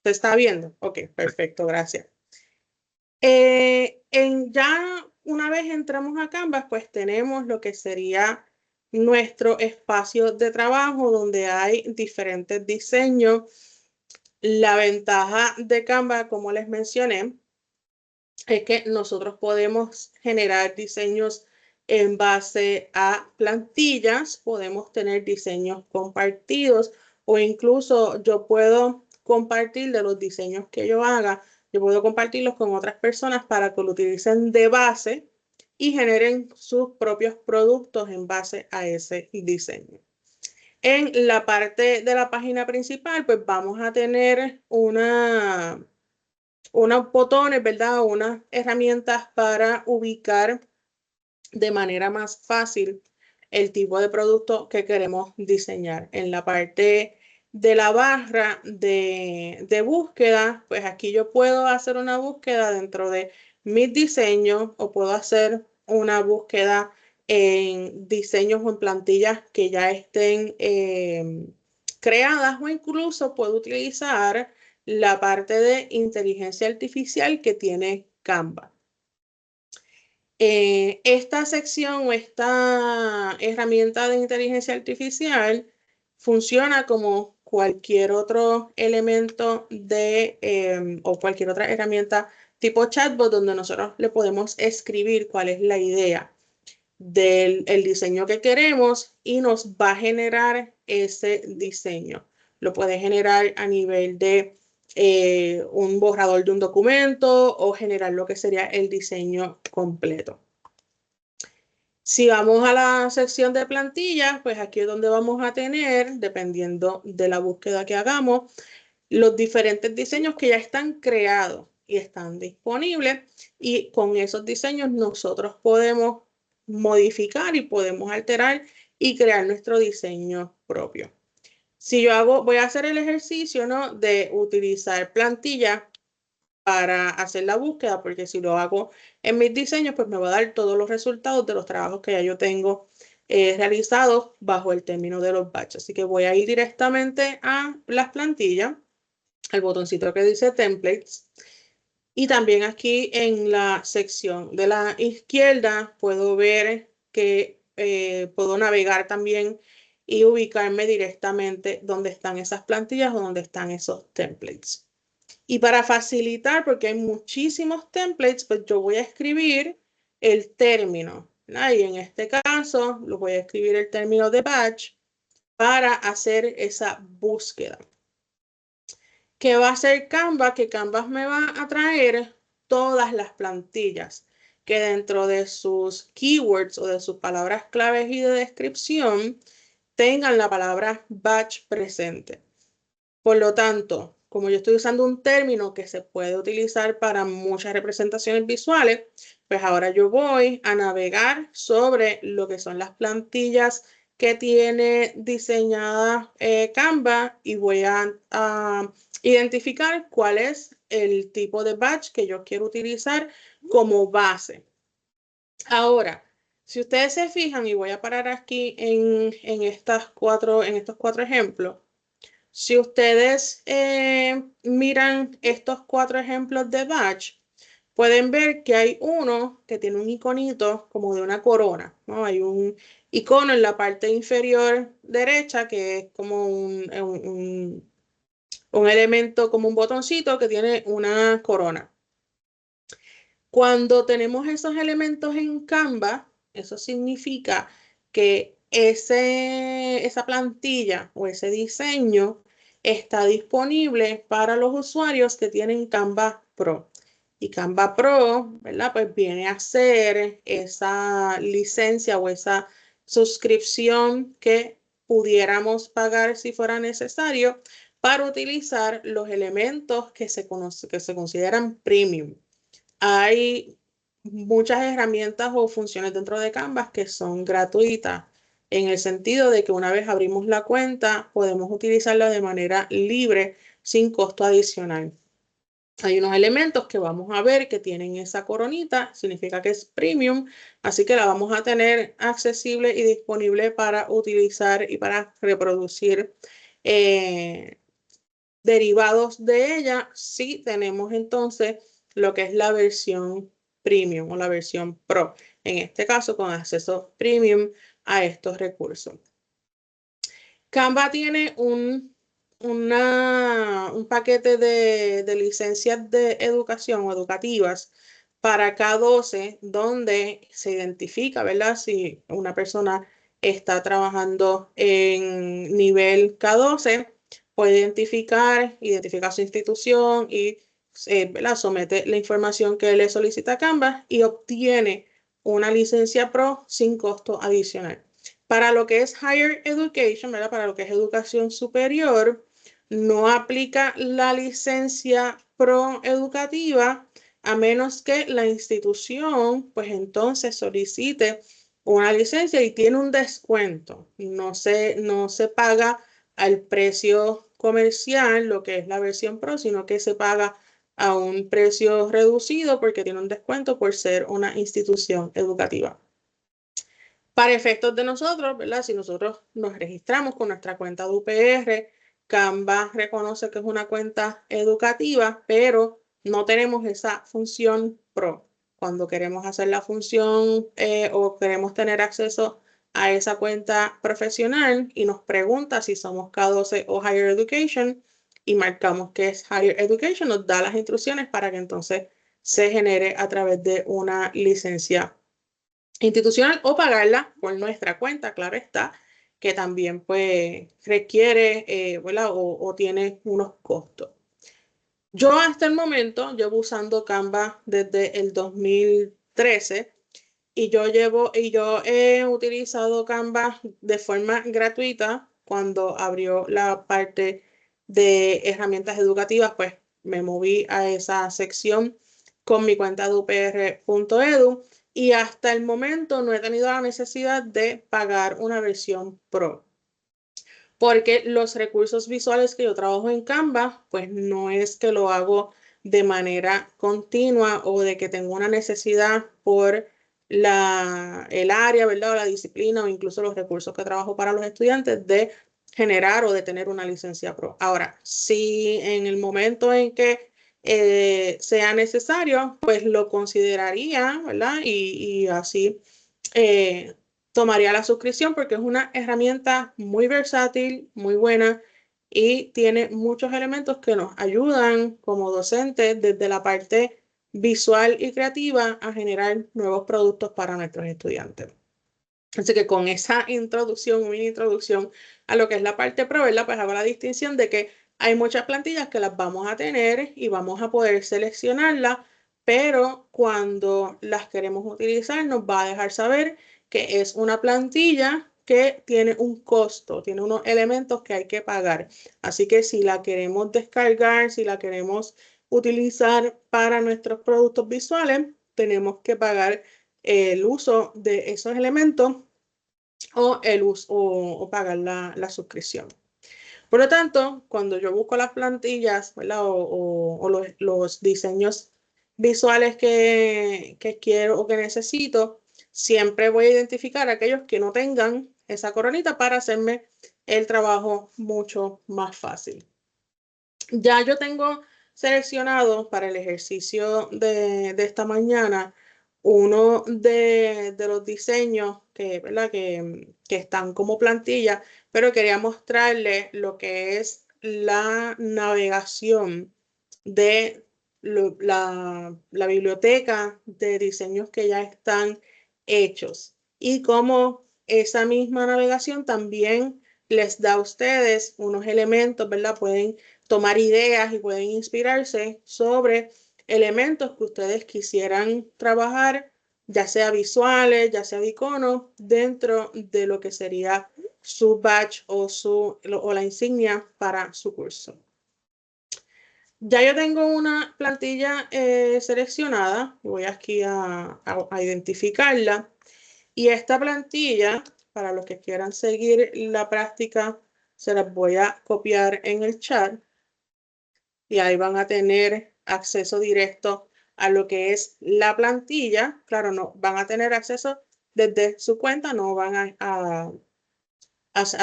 Speaker 2: ¿Se está viendo? Ok,
Speaker 1: Sí.
Speaker 2: perfecto, gracias. Ya una vez entramos a Canvas, pues tenemos lo que sería nuestro espacio de trabajo, donde hay diferentes diseños. La ventaja de Canva, como les mencioné, es que nosotros podemos generar diseños en base a plantillas, podemos tener diseños compartidos, o incluso yo puedo compartir de los diseños que yo haga, yo puedo compartirlos con otras personas para que lo utilicen de base y generen sus propios productos en base a ese diseño. En la parte de la página principal, pues vamos a tener unos botones, ¿verdad? Unas herramientas para ubicar de manera más fácil el tipo de producto que queremos diseñar. En la parte de la barra de búsqueda, pues aquí yo puedo hacer una búsqueda dentro de mis diseños, o puedo hacer una búsqueda en diseños o en plantillas que ya estén creadas, o incluso puedo utilizar la parte de inteligencia artificial que tiene Canva. Esta sección o esta herramienta de inteligencia artificial funciona como cualquier otro elemento o cualquier otra herramienta tipo chatbot, donde nosotros le podemos escribir cuál es la idea del diseño que queremos y nos va a generar ese diseño. Lo puede generar a nivel de un borrador de un documento, o generar lo que sería el diseño completo. Si vamos a la sección de plantillas, pues aquí es donde vamos a tener, dependiendo de la búsqueda que hagamos, los diferentes diseños que ya están creados y están disponibles, y con esos diseños nosotros podemos modificar y podemos alterar y crear nuestro diseño propio. Si yo voy a hacer el ejercicio, ¿no?, de utilizar plantillas para hacer la búsqueda, porque si lo hago en mis diseños, pues me va a dar todos los resultados de los trabajos que ya yo tengo realizados bajo el término de los batches. Así que voy a ir directamente a las plantillas, el botoncito que dice templates, y también aquí en la sección de la izquierda puedo ver que puedo navegar también y ubicarme directamente donde están esas plantillas o donde están esos templates. Y para facilitar, porque hay muchísimos templates, pues yo voy a escribir el término, ¿verdad? Y en este caso, lo voy a escribir el término de batch para hacer esa búsqueda. ¿Qué va a hacer Canva? Que Canva me va a traer todas las plantillas que dentro de sus keywords o de sus palabras claves y de descripción tengan la palabra batch presente. Por lo tanto, como yo estoy usando un término que se puede utilizar para muchas representaciones visuales, pues ahora yo voy a navegar sobre lo que son las plantillas que tiene diseñada Canva y voy a identificar cuál es el tipo de batch que yo quiero utilizar como base. Ahora, si ustedes se fijan, y voy a parar aquí en estos cuatro ejemplos, si ustedes miran estos 4 ejemplos de batch, pueden ver que hay uno que tiene un iconito como de una corona, ¿no? Hay un icono en la parte inferior derecha que es como un elemento, como un botoncito que tiene una corona. Cuando tenemos esos elementos en Canva, eso significa que esa plantilla o ese diseño está disponible para los usuarios que tienen Canva Pro. Y Canva Pro, ¿verdad? Pues viene a ser esa licencia o esa suscripción que pudiéramos pagar si fuera necesario para utilizar los elementos que se consideran premium. Hay muchas herramientas o funciones dentro de Canvas que son gratuitas en el sentido de que una vez abrimos la cuenta podemos utilizarla de manera libre sin costo adicional. Hay unos elementos que vamos a ver que tienen esa coronita, significa que es premium, así que la vamos a tener accesible y disponible para utilizar y para reproducir derivados de ella si tenemos entonces lo que es la versión premium o la versión pro, en este caso con acceso premium a estos recursos. Canva tiene un paquete de licencias de educación o educativas para K12 donde se identifica, ¿verdad? Si una persona está trabajando en nivel K12, puede identificar su institución y ¿verdad? Somete la información que le solicita Canva y obtiene una licencia pro sin costo adicional. Para lo que es higher education, ¿verdad? Para lo que es educación superior, no aplica la licencia pro educativa a menos que la institución, pues entonces solicite una licencia y tiene un descuento. No se paga al precio comercial, lo que es la versión pro, sino que se paga a un precio reducido porque tiene un descuento por ser una institución educativa. Para efectos de nosotros, ¿verdad? Si nosotros nos registramos con nuestra cuenta de UPR, Canva reconoce que es una cuenta educativa, pero no tenemos esa función pro. Cuando queremos hacer la función o queremos tener acceso a esa cuenta profesional y nos pregunta si somos K12 o Higher Education y marcamos que es Higher Education, nos da las instrucciones para que entonces se genere a través de una licencia institucional o pagarla por nuestra cuenta, claro está, que también pues requiere o tiene unos costos. Yo hasta el momento llevo usando Canva desde el 2013 y yo he utilizado Canva de forma gratuita cuando abrió la parte de herramientas educativas, pues me moví a esa sección con mi cuenta de upr.edu y hasta el momento no he tenido la necesidad de pagar una versión pro. Porque los recursos visuales que yo trabajo en Canva, pues no es que lo hago de manera continua o de que tengo una necesidad por el área, ¿verdad? O la disciplina o incluso los recursos que trabajo para los estudiantes de generar o de tener una licencia pro. Ahora, si en el momento en que sea necesario, pues lo consideraría, ¿verdad? Y así tomaría la suscripción porque es una herramienta muy versátil, muy buena y tiene muchos elementos que nos ayudan como docentes desde la parte visual y creativa a generar nuevos productos para nuestros estudiantes. Así que con esa introducción, mini introducción a lo que es la parte pro, ¿verdad? Pues hago la distinción de que hay muchas plantillas que las vamos a tener y vamos a poder seleccionarlas, pero cuando las queremos utilizar nos va a dejar saber que es una plantilla que tiene un costo, tiene unos elementos que hay que pagar. Así que si la queremos descargar, si la queremos utilizar para nuestros productos visuales, tenemos que pagar el uso de esos elementos o, o pagar la suscripción. Por lo tanto, cuando yo busco las plantillas, ¿verdad? O los diseños visuales que quiero o que necesito, siempre voy a identificar aquellos que no tengan esa coronita para hacerme el trabajo mucho más fácil. Ya yo tengo seleccionado para el ejercicio de esta mañana uno de los diseños ¿verdad? Que están como plantilla, pero quería mostrarles lo que es la navegación de la biblioteca de diseños que ya están hechos y cómo esa misma navegación también les da a ustedes unos elementos, ¿verdad? Pueden tomar ideas y pueden inspirarse sobre elementos que ustedes quisieran trabajar, ya sea visuales, ya sea de iconos, dentro de lo que sería su badge o la insignia para su curso. Ya yo tengo una plantilla seleccionada, voy aquí a identificarla, y esta plantilla, para los que quieran seguir la práctica, se las voy a copiar en el chat y ahí van a tener acceso directo a lo que es la plantilla. Claro, no van a tener acceso desde su cuenta, no van a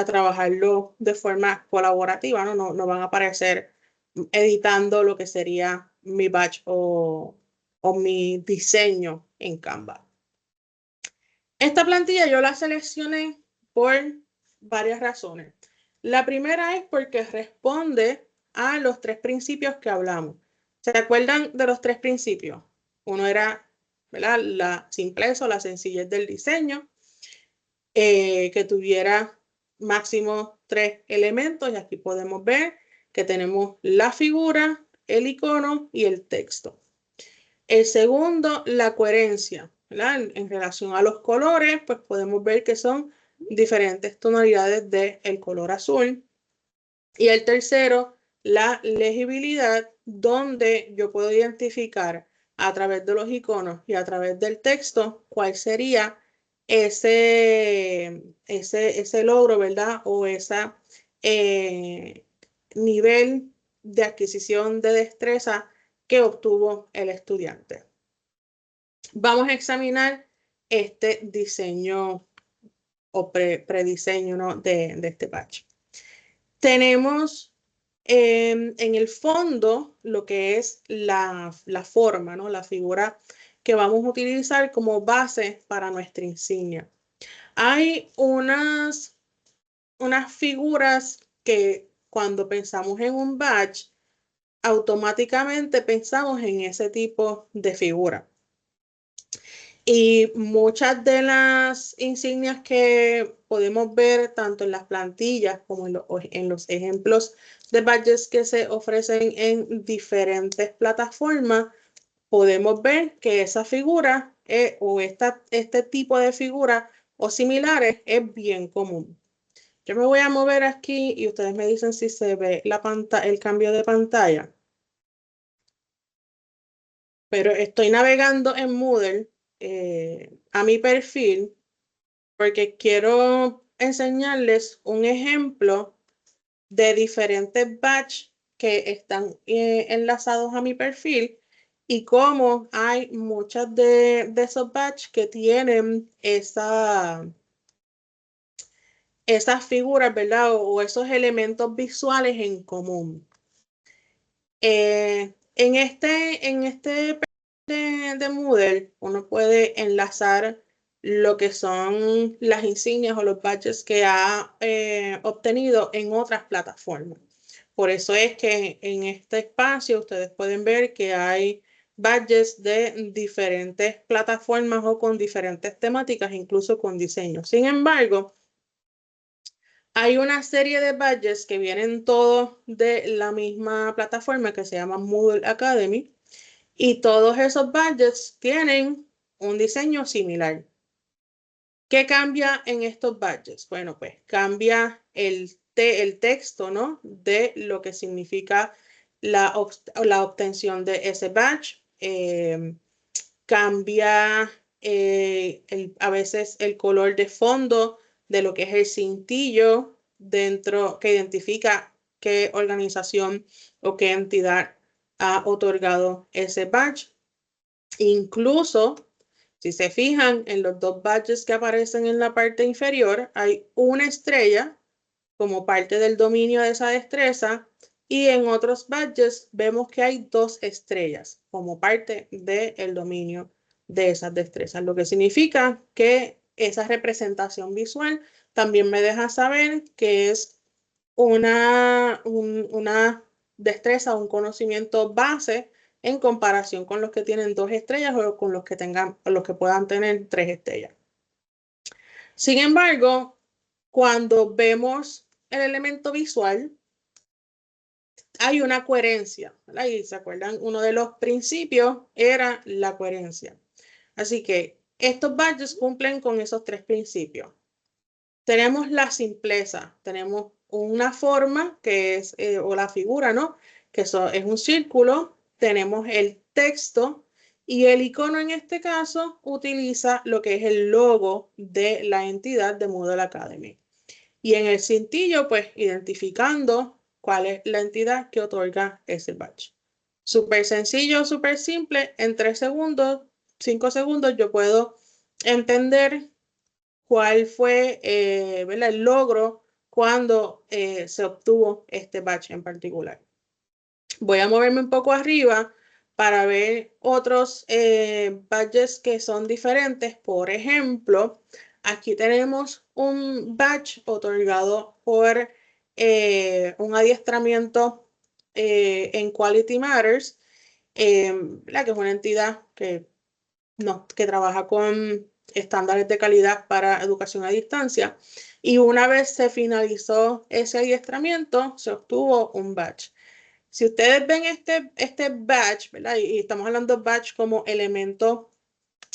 Speaker 2: trabajarlo de forma colaborativa, no van a aparecer editando lo que sería mi batch o mi diseño en Canva. Esta plantilla yo la seleccioné por varias razones. La primera es porque responde a los 3 principios que hablamos. ¿Se acuerdan de los 3 principios? Uno era, ¿verdad? La simpleza o la sencillez del diseño, que tuviera máximo 3 elementos, y aquí podemos ver que tenemos la figura, el icono y el texto. El segundo, la coherencia, ¿verdad? En relación a los colores, pues podemos ver que son diferentes tonalidades del color azul. Y el tercero, la legibilidad, donde yo puedo identificar a través de los iconos y a través del texto cuál sería ese logro, ¿verdad? O ese nivel de adquisición de destreza que obtuvo el estudiante. Vamos a examinar este diseño o prediseño, ¿no? de este batch. Tenemos en el fondo lo que es la forma, ¿no? La figura que vamos a utilizar como base para nuestra insignia. Hay unas figuras que cuando pensamos en un badge, automáticamente pensamos en ese tipo de figura. Y muchas de las insignias que podemos ver tanto en las plantillas como en los ejemplos de badges que se ofrecen en diferentes plataformas, podemos ver que esa figura o este tipo de figura o similares es bien común. Yo me voy a mover aquí y ustedes me dicen si se ve el cambio de pantalla. Pero estoy navegando en Moodle a mi perfil porque quiero enseñarles un ejemplo de diferentes batch que están enlazados a mi perfil y cómo hay muchas de esos batch que tienen esas figuras, ¿verdad? O esos elementos visuales en común. En este de Moodle, uno puede enlazar lo que son las insignias o los badges que ha obtenido en otras plataformas. Por eso es que en este espacio ustedes pueden ver que hay badges de diferentes plataformas o con diferentes temáticas, incluso con diseño. Sin embargo, hay una serie de badges que vienen todos de la misma plataforma que se llama Moodle Academy y todos esos badges tienen un diseño similar. ¿Qué cambia en estos badges? Bueno, pues cambia el texto, ¿no? De lo que significa la obtención de ese badge. Cambia a veces el color de fondo de lo que es el cintillo dentro que identifica qué organización o qué entidad ha otorgado ese badge. Incluso, si se fijan en los dos badges que aparecen en la parte inferior, hay una estrella como parte del dominio de esa destreza y en otros badges vemos que hay 2 estrellas como parte del dominio de esas destrezas, lo que significa que esa representación visual también me deja saber que es una destreza, un conocimiento base en comparación con los que tienen 2 estrellas o con los que puedan tener 3 estrellas. Sin embargo, cuando vemos el elemento visual, hay una coherencia, ¿verdad? Y se acuerdan, uno de los principios era la coherencia. Así que estos badges cumplen con esos 3 principios. Tenemos la simpleza, tenemos una forma que es, o la figura, ¿no? Que es un círculo, tenemos el texto y el icono en este caso utiliza lo que es el logo de la entidad de Moodle Academy. Y en el cintillo, pues identificando cuál es la entidad que otorga ese badge. Súper sencillo, súper simple, en 3 segundos, 5 segundos yo puedo entender cuál fue el logro cuando se obtuvo este badge en particular. Voy a moverme un poco arriba para ver otros badges que son diferentes. Por ejemplo, aquí tenemos un badge otorgado por un adiestramiento en Quality Matters, la que es una entidad que trabaja con estándares de calidad para educación a distancia. Y una vez se finalizó ese adiestramiento, se obtuvo un badge. Si ustedes ven este badge, ¿verdad? Y estamos hablando de badge como elemento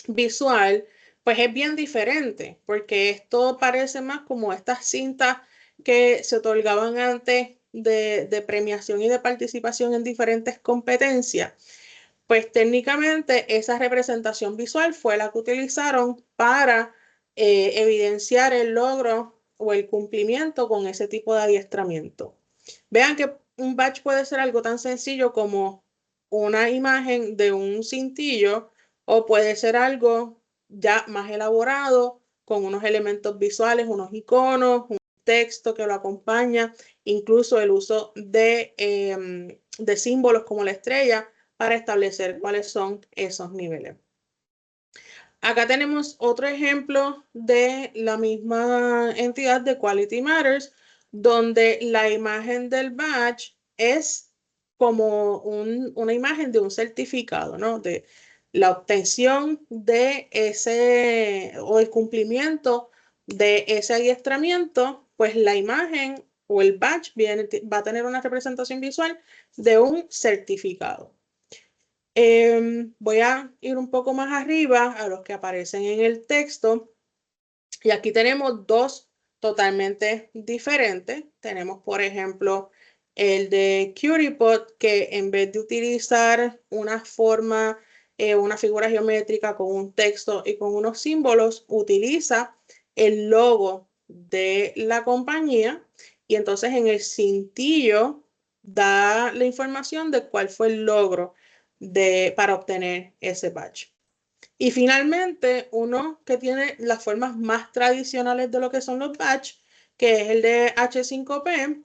Speaker 2: visual, pues es bien diferente, porque esto parece más como estas cintas que se otorgaban antes de premiación y de participación en diferentes competencias. Pues técnicamente esa representación visual fue la que utilizaron para evidenciar el logro o el cumplimiento con ese tipo de adiestramiento. Vean que un badge puede ser algo tan sencillo como una imagen de un cintillo o puede ser algo ya más elaborado con unos elementos visuales, unos iconos, un texto que lo acompaña, incluso el uso de símbolos como la estrella para establecer cuáles son esos niveles. Acá tenemos otro ejemplo de la misma entidad de Quality Matters, donde la imagen del badge es como una imagen de un certificado, ¿no? De la obtención de ese o el cumplimiento de ese adiestramiento, pues la imagen o el badge va a tener una representación visual de un certificado. Voy a ir un poco más arriba a los que aparecen en el texto y aquí tenemos 2 totalmente diferentes. Tenemos, por ejemplo, el de QtPod, que en vez de utilizar una forma, una figura geométrica con un texto y con unos símbolos, utiliza el logo de la compañía y entonces en el cintillo da la información de cuál fue el logro para obtener ese badge. Y finalmente, uno que tiene las formas más tradicionales de lo que son los badges, que es el de H5P,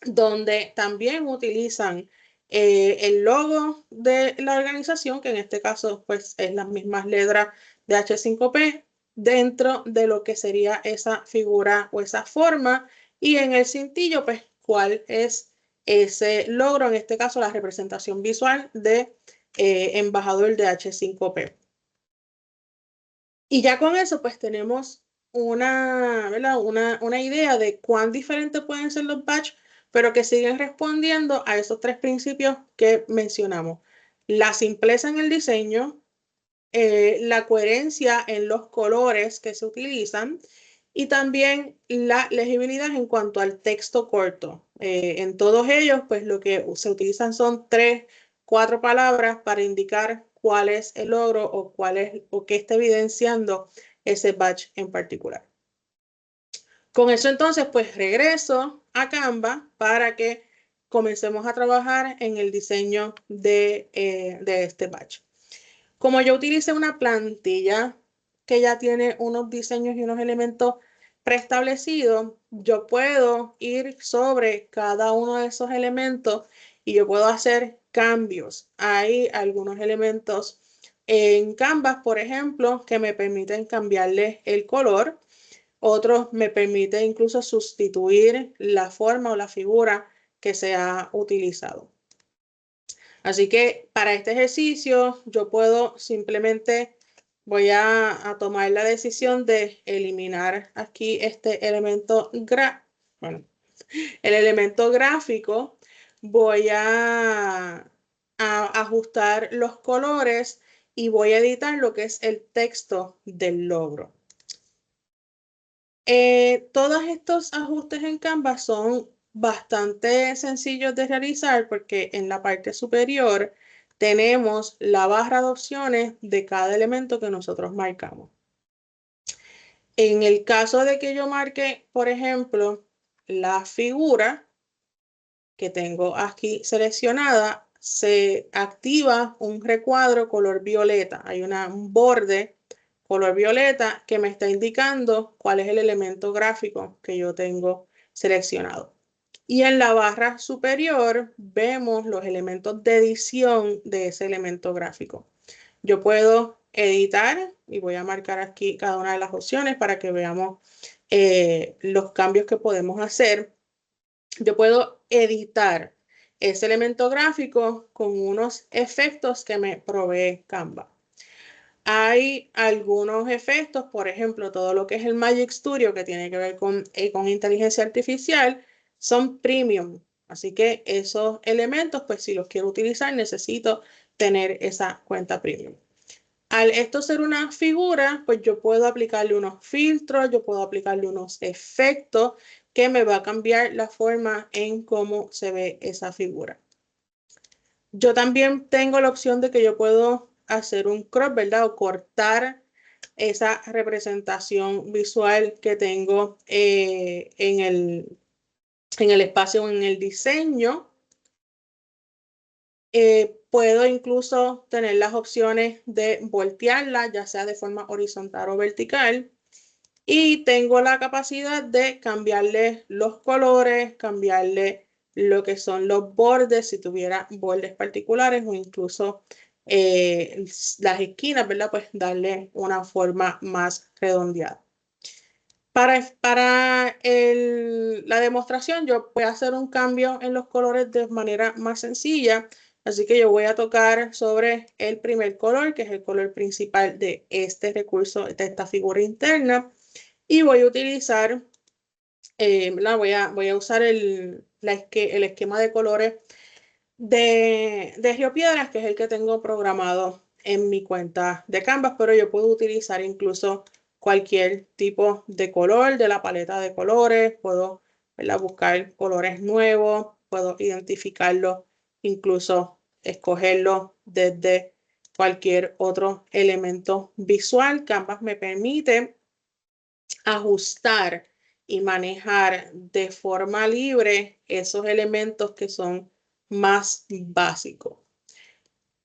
Speaker 2: donde también utilizan el logo de la organización, que en este caso pues es las mismas letras de H5P, dentro de lo que sería esa figura o esa forma, y en el cintillo, pues, cuál es ese logro, en este caso la representación visual de embajador de H5P. Y ya con eso, pues tenemos ¿verdad? Una idea de cuán diferentes pueden ser los badge, pero que siguen respondiendo a esos tres principios que mencionamos. La simpleza en el diseño, la coherencia en los colores que se utilizan y también la legibilidad en cuanto al texto corto. En todos ellos, pues lo que se utilizan son 3, 4 palabras para indicar cuál es el logro o qué está evidenciando ese badge en particular. Con eso entonces, pues regreso a Canva para que comencemos a trabajar en el diseño de este badge. Como yo utilicé una plantilla que ya tiene unos diseños y unos elementos preestablecidos, yo puedo ir sobre cada uno de esos elementos y yo puedo hacer cambios. Hay algunos elementos en Canvas, por ejemplo, que me permiten cambiarle el color. Otros me permiten incluso sustituir la forma o la figura que se ha utilizado. Así que para este ejercicio yo puedo simplemente, voy a tomar la decisión de eliminar aquí este elemento, el elemento gráfico. Voy a ajustar los colores y voy a editar lo que es el texto del logro. Todos estos ajustes en Canva son bastante sencillos de realizar porque en la parte superior tenemos la barra de opciones de cada elemento que nosotros marcamos. En el caso de que yo marque, por ejemplo, la figura que tengo aquí seleccionada, se activa un recuadro color violeta. Hay un borde color violeta que me está indicando cuál es el elemento gráfico que yo tengo seleccionado. Y en la barra superior vemos los elementos de edición de ese elemento gráfico. Yo puedo editar y voy a marcar aquí cada una de las opciones para que veamos los cambios que podemos hacer. Yo puedo editar ese elemento gráfico con unos efectos que me provee Canva. Hay algunos efectos, por ejemplo, todo lo que es el Magic Studio que tiene que ver con inteligencia artificial, son premium. Así que esos elementos, pues si los quiero utilizar, necesito tener esa cuenta premium. Al esto ser una figura, pues yo puedo aplicarle unos filtros, yo puedo aplicarle unos efectos que me va a cambiar la forma en cómo se ve esa figura. Yo también tengo la opción de que yo puedo hacer un crop, ¿verdad? O cortar esa representación visual que tengo en el espacio, en el diseño. Puedo incluso tener las opciones de voltearla, ya sea de forma horizontal o vertical. Y tengo la capacidad de cambiarle los colores, cambiarle lo que son los bordes, si tuviera bordes particulares o incluso las esquinas, ¿verdad? Pues darle una forma más redondeada. Para la demostración yo voy a hacer un cambio en los colores de manera más sencilla. Así que yo voy a tocar sobre el primer color, que es el color principal de este recurso, de esta figura interna. Y voy a utilizar, voy a usar el esquema de colores de Río Piedras, que es el que tengo programado en mi cuenta de Canvas, pero yo puedo utilizar incluso cualquier tipo de color de la paleta de colores, puedo, ¿verdad?, buscar colores nuevos, puedo identificarlo, incluso escogerlo desde cualquier otro elemento visual. Canvas me permite ajustar y manejar de forma libre esos elementos que son más básicos.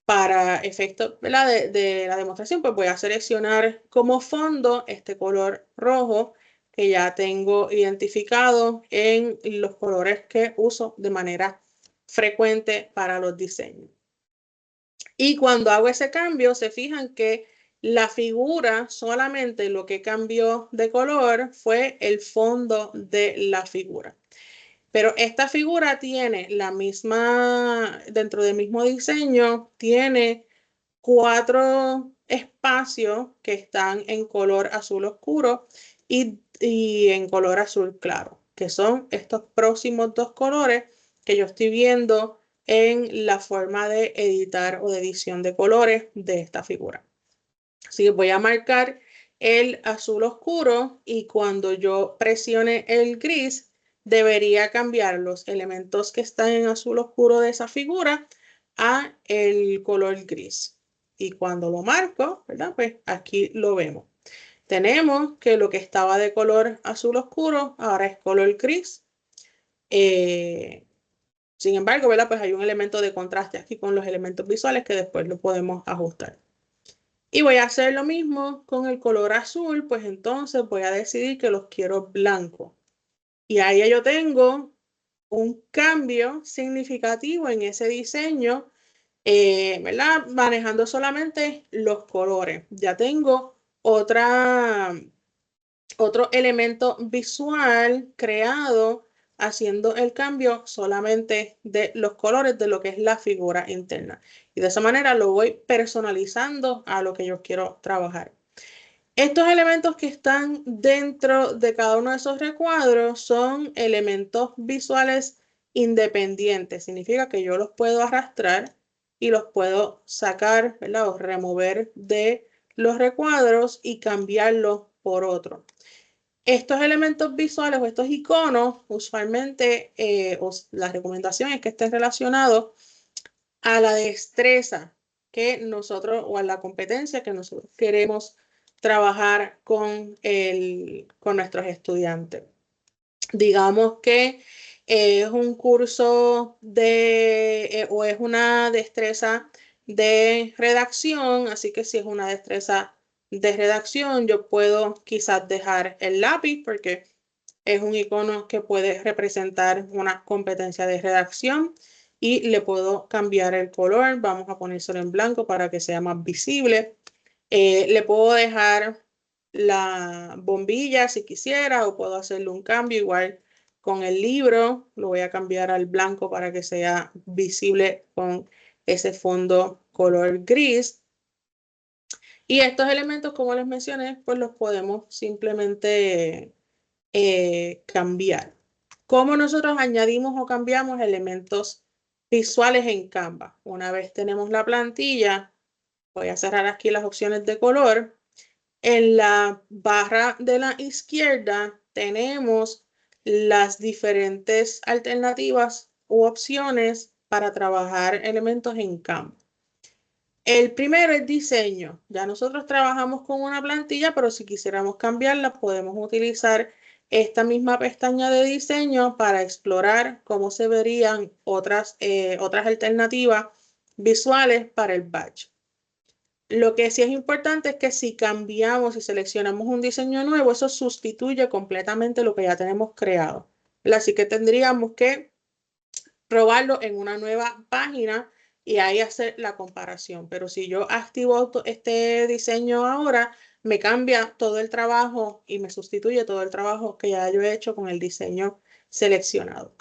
Speaker 2: Para efectos de la demostración, pues voy a seleccionar como fondo este color rojo que ya tengo identificado en los colores que uso de manera frecuente para los diseños. Y cuando hago ese cambio, se fijan que La figura solamente lo que cambió de color fue el fondo de la figura. Pero esta figura tiene la misma, dentro del mismo diseño, tiene 4 espacios que están en color azul oscuro y en color azul claro, que son estos próximos 2 colores que yo estoy viendo en la forma de editar o de edición de colores de esta figura. Así que voy a marcar el azul oscuro y cuando yo presione el gris, debería cambiar los elementos que están en azul oscuro de esa figura a el color gris. Y cuando lo marco, ¿verdad? Pues aquí lo vemos. Tenemos que lo que estaba de color azul oscuro ahora es color gris. Sin embargo, ¿verdad? Pues hay un elemento de contraste aquí con los elementos visuales que después lo podemos ajustar. Y voy a hacer lo mismo con el color azul, pues entonces voy a decidir que los quiero blancos. Y ahí yo tengo un cambio significativo en ese diseño, ¿verdad? Manejando solamente los colores. Ya tengo otro elemento visual creado haciendo el cambio solamente de los colores de lo que es la figura interna. Y de esa manera lo voy personalizando a lo que yo quiero trabajar. Estos elementos que están dentro de cada uno de esos recuadros son elementos visuales independientes. Significa que yo los puedo arrastrar y los puedo sacar, ¿verdad? O remover de los recuadros y cambiarlos por otro. Estos elementos visuales o estos iconos, usualmente la recomendación es que estén relacionados a la destreza que nosotros o a la competencia que nosotros queremos trabajar con nuestros estudiantes. Digamos que es un curso o es una destreza de redacción, así que si es una destreza de redacción, yo puedo quizás dejar el lápiz porque es un icono que puede representar una competencia de redacción y le puedo cambiar el color. Vamos a ponérselo en blanco para que sea más visible. Le puedo dejar la bombilla si quisiera o puedo hacerle un cambio igual con el libro. Lo voy a cambiar al blanco para que sea visible con ese fondo color gris. Y estos elementos, como les mencioné, pues los podemos simplemente cambiar. ¿Cómo nosotros añadimos o cambiamos elementos visuales en Canva? Una vez tenemos la plantilla, voy a cerrar aquí las opciones de color. En la barra de la izquierda tenemos las diferentes alternativas u opciones para trabajar elementos en Canva. El primero es diseño. Ya nosotros trabajamos con una plantilla, pero si quisiéramos cambiarla, podemos utilizar esta misma pestaña de diseño para explorar cómo se verían otras alternativas visuales para el badge. Lo que sí es importante es que si cambiamos y seleccionamos un diseño nuevo, eso sustituye completamente lo que ya tenemos creado. Así que tendríamos que probarlo en una nueva página y ahí hacer la comparación. Pero si yo activo este diseño ahora, me cambia todo el trabajo y me sustituye todo el trabajo que ya yo he hecho con el diseño seleccionado.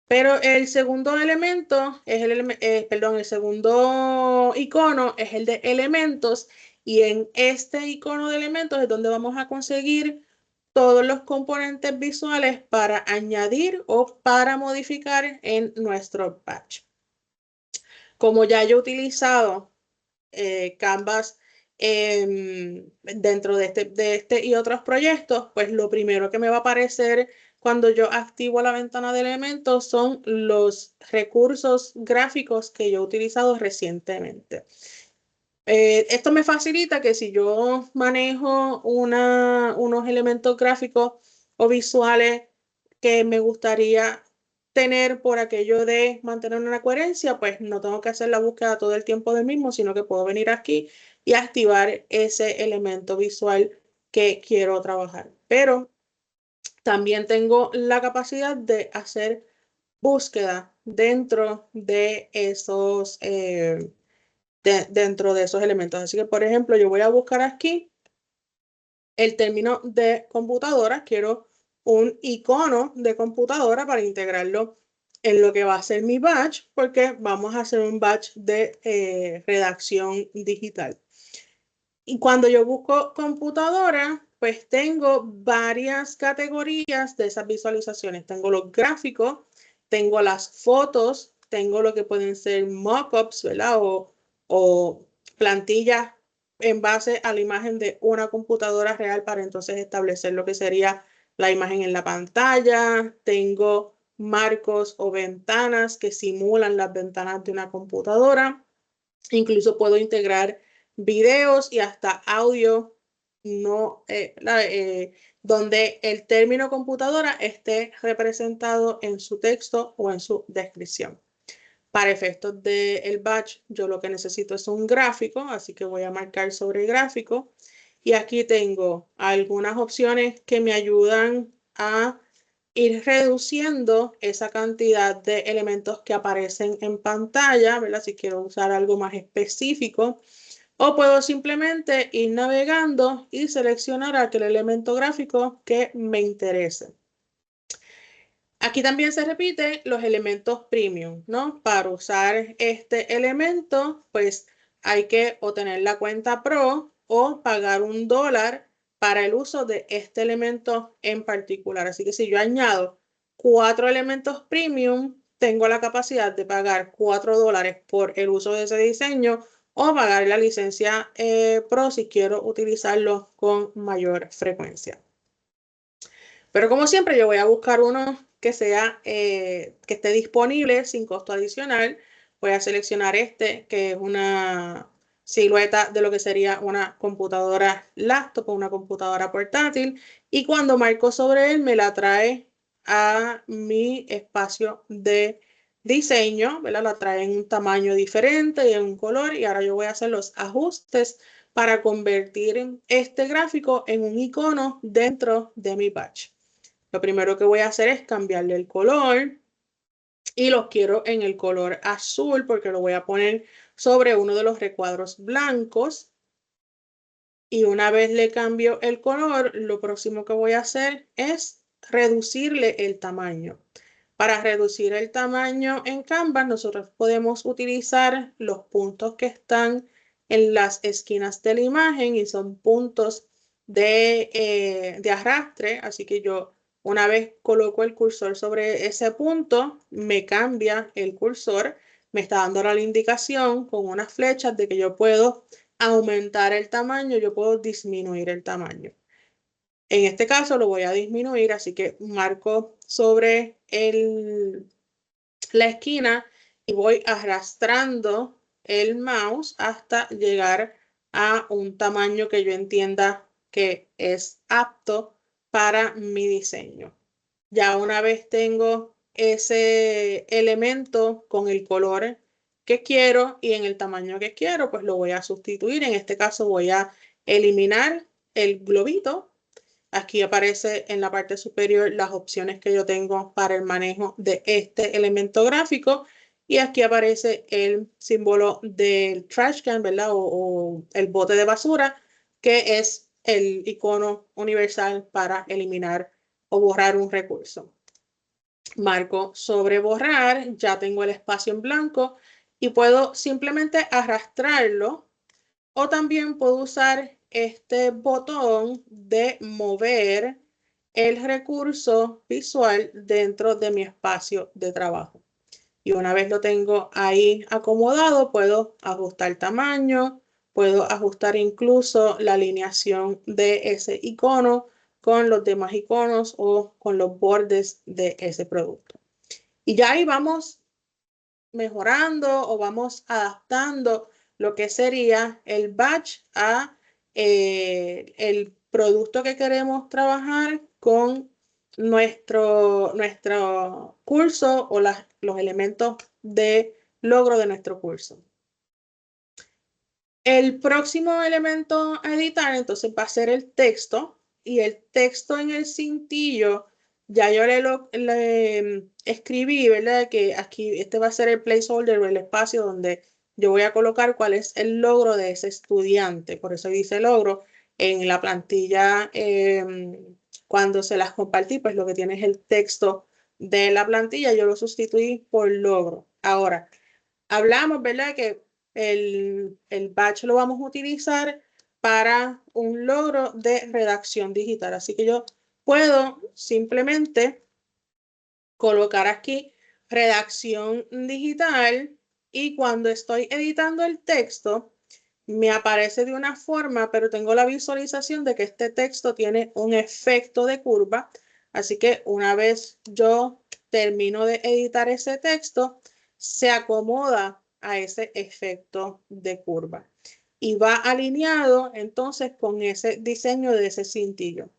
Speaker 2: Pero el segundo elemento es el segundo icono es el de elementos y en este icono de elementos es donde vamos a conseguir todos los componentes visuales para añadir o para modificar en nuestro batch. Como ya yo he utilizado Canvas dentro de este y otros proyectos, pues lo primero que me va a aparecer cuando yo activo la ventana de elementos son los recursos gráficos que yo he utilizado recientemente. Esto me facilita que si yo manejo unos elementos gráficos o visuales que me gustaría tener por aquello de mantener una coherencia, pues no tengo que hacer la búsqueda todo el tiempo del mismo, sino que puedo venir aquí y activar ese elemento visual que quiero trabajar. Pero también tengo la capacidad de hacer búsqueda dentro de esos dentro de esos elementos. Así que, por ejemplo, yo voy a buscar aquí el término de computadora. Quiero un icono de computadora para integrarlo en lo que va a ser mi batch, porque vamos a hacer un batch de redacción digital. Y cuando yo busco computadora, pues tengo varias categorías de esas visualizaciones. Tengo los gráficos, tengo las fotos, tengo lo que pueden ser mockups, ¿verdad? O plantillas en base a la imagen de una computadora real para entonces establecer lo que sería la imagen en la pantalla. Tengo marcos o ventanas que simulan las ventanas de una computadora. Incluso puedo integrar videos y hasta audio no, donde el término computadora esté representado en su texto o en su descripción. Para efectos del batch, yo lo que necesito es un gráfico, así que voy a marcar sobre gráfico. Y aquí tengo algunas opciones que me ayudan a ir reduciendo esa cantidad de elementos que aparecen en pantalla, ¿verdad? Si quiero usar algo más específico. O puedo simplemente ir navegando y seleccionar aquel elemento gráfico que me interese. Aquí también se repiten los elementos premium, ¿no? Para usar este elemento, pues hay que o tener la cuenta Pro o pagar $1 para el uso de este elemento en particular. Así que si yo añado 4 elementos premium, tengo la capacidad de pagar $4 por el uso de ese diseño o pagar la licencia Pro si quiero utilizarlo con mayor frecuencia. Pero como siempre, yo voy a buscar uno que sea, que esté disponible sin costo adicional. Voy a seleccionar este, que es una silueta de lo que sería una computadora laptop o una computadora portátil. Y cuando marco sobre él, me la trae a mi espacio de diseño, ¿verdad? La trae en un tamaño diferente y en un color. Y ahora yo voy a hacer los ajustes para convertir este gráfico en un icono dentro de mi batch. Lo primero que voy a hacer es cambiarle el color y lo quiero en el color azul porque lo voy a poner sobre uno de los recuadros blancos. Y una vez le cambio el color, lo próximo que voy a hacer es reducirle el tamaño. Para reducir el tamaño en Canvas, nosotros podemos utilizar los puntos que están en las esquinas de la imagen y son puntos de arrastre. Así que yo una vez coloco el cursor sobre ese punto, me cambia el cursor, me está dando la indicación con unas flechas de que yo puedo aumentar el tamaño, yo puedo disminuir el tamaño. En este caso lo voy a disminuir, así que marco sobre la esquina y voy arrastrando el mouse hasta llegar a un tamaño que yo entienda que es apto para mi diseño. Ya una vez tengo ese elemento con el color que quiero y en el tamaño que quiero, pues lo voy a sustituir. En este caso voy a eliminar el globito. Aquí aparece en la parte superior las opciones que yo tengo para el manejo de este elemento gráfico. Y aquí aparece el símbolo del trash can, ¿verdad? O el bote de basura, que es el icono universal para eliminar o borrar un recurso. Marco sobre borrar, ya tengo el espacio en blanco y puedo simplemente arrastrarlo o también puedo usar este botón de mover el recurso visual dentro de mi espacio de trabajo. Y una vez lo tengo ahí acomodado, puedo ajustar tamaño, puedo ajustar incluso la alineación de ese icono con los demás iconos o con los bordes de ese producto. Y ya ahí vamos mejorando o vamos adaptando lo que sería el batch a el producto que queremos trabajar con nuestro curso o los elementos de logro de nuestro curso. El próximo elemento a editar entonces va a ser el texto y el texto en el cintillo ya yo le escribí, ¿verdad? Que aquí este va a ser el placeholder o el espacio donde yo voy a colocar cuál es el logro de ese estudiante. Por eso dice logro. En la plantilla, cuando se las compartí, pues lo que tiene es el texto de la plantilla, yo lo sustituí por logro. Ahora, hablamos, ¿verdad? Que el batch lo vamos a utilizar para un logro de redacción digital. Así que yo puedo simplemente colocar aquí redacción digital y cuando estoy editando el texto, me aparece de una forma, pero tengo la visualización de que este texto tiene un efecto de curva. Así que una vez yo termino de editar ese texto, se acomoda a ese efecto de curva y va alineado entonces con ese diseño de ese cintillo.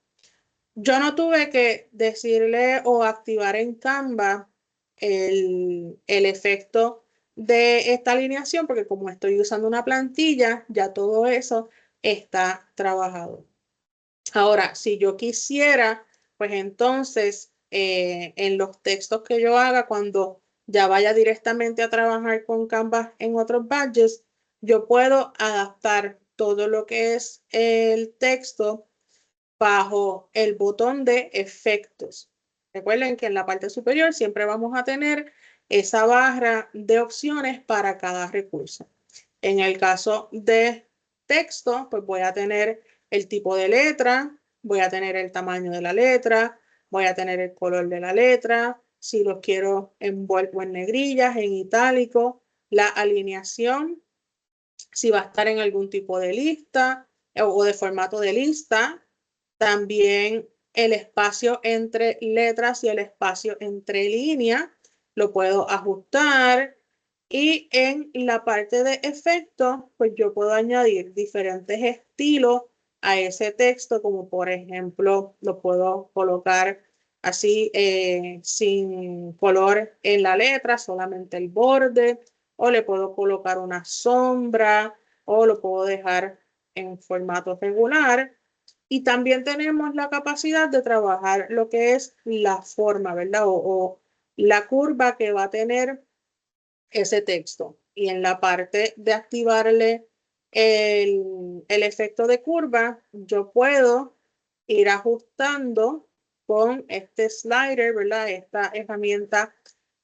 Speaker 2: Yo no tuve que decirle o activar en Canva el efecto de esta alineación porque como estoy usando una plantilla, ya todo eso está trabajado. Ahora, si yo quisiera, pues entonces en los textos que yo haga, cuando ya vaya directamente a trabajar con Canva en otros badges, yo puedo adaptar todo lo que es el texto bajo el botón de efectos. Recuerden que en la parte superior siempre vamos a tener esa barra de opciones para cada recurso. En el caso de texto, pues voy a tener el tipo de letra, voy a tener el tamaño de la letra, voy a tener el color de la letra, si lo quiero envuelto en negrillas, en itálico, la alineación, si va a estar en algún tipo de lista o de formato de lista, también el espacio entre letras y el espacio entre líneas lo puedo ajustar. Y en la parte de efectos, pues yo puedo añadir diferentes estilos a ese texto, como por ejemplo, lo puedo colocar así sin color en la letra, solamente el borde, o le puedo colocar una sombra, o lo puedo dejar en formato regular. Y también tenemos la capacidad de trabajar lo que es la forma, ¿verdad? O la curva que va a tener ese texto. Y en la parte de activarle el efecto de curva, yo puedo ir ajustando con este slider, ¿verdad? Esta herramienta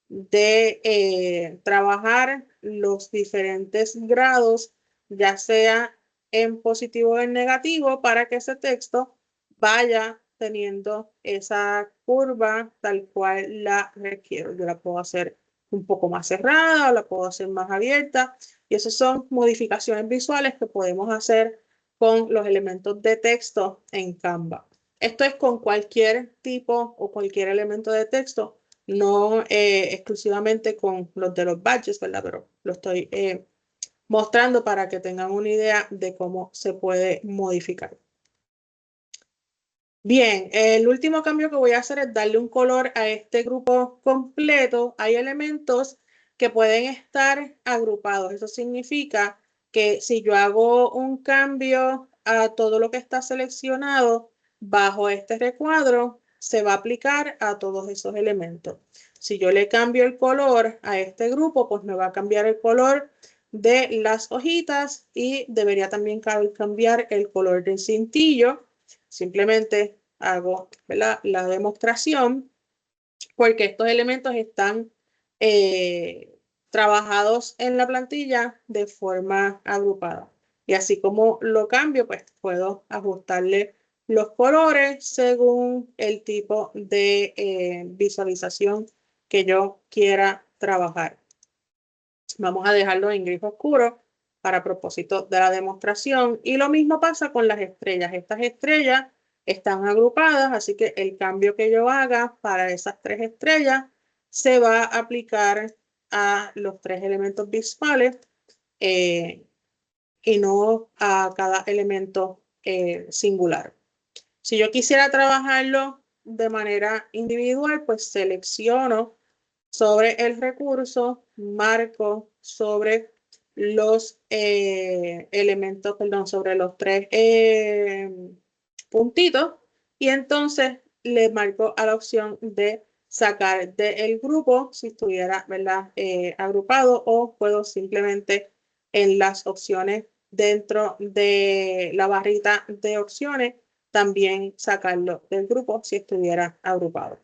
Speaker 2: de trabajar los diferentes grados, ya sea en positivo o en negativo, para que ese texto vaya teniendo esa curva tal cual la requiero. Yo la puedo hacer un poco más cerrada o la puedo hacer más abierta. Y esas son modificaciones visuales que podemos hacer con los elementos de texto en Canva. Esto es con cualquier tipo o cualquier elemento de texto, no exclusivamente con los de los badges, ¿verdad? Pero lo estoy mostrando para que tengan una idea de cómo se puede modificar. Bien, el último cambio que voy a hacer es darle un color a este grupo completo. Hay elementos que pueden estar agrupados. Eso significa que si yo hago un cambio a todo lo que está seleccionado bajo este recuadro, se va a aplicar a todos esos elementos. Si yo le cambio el color a este grupo, pues me va a cambiar el color de las hojitas y debería también cambiar el color del cintillo. Simplemente hago, ¿verdad?, la demostración porque estos elementos están trabajados en la plantilla de forma agrupada. Y así como lo cambio, pues puedo ajustarle los colores según el tipo de visualización que yo quiera trabajar. Vamos a dejarlo en gris oscuro para propósito de la demostración. Y lo mismo pasa con las estrellas. Estas estrellas están agrupadas, así que el cambio que yo haga para esas tres estrellas se va a aplicar a los tres elementos visuales y no a cada elemento singular. Si yo quisiera trabajarlo de manera individual, pues selecciono sobre el recurso, marco sobre los elementos, perdón, sobre los tres puntitos y entonces le marco a la opción de sacar del grupo si estuviera, ¿verdad?, agrupado, o puedo simplemente en las opciones dentro de la barrita de opciones, también sacarlo del grupo si estuviera agrupado.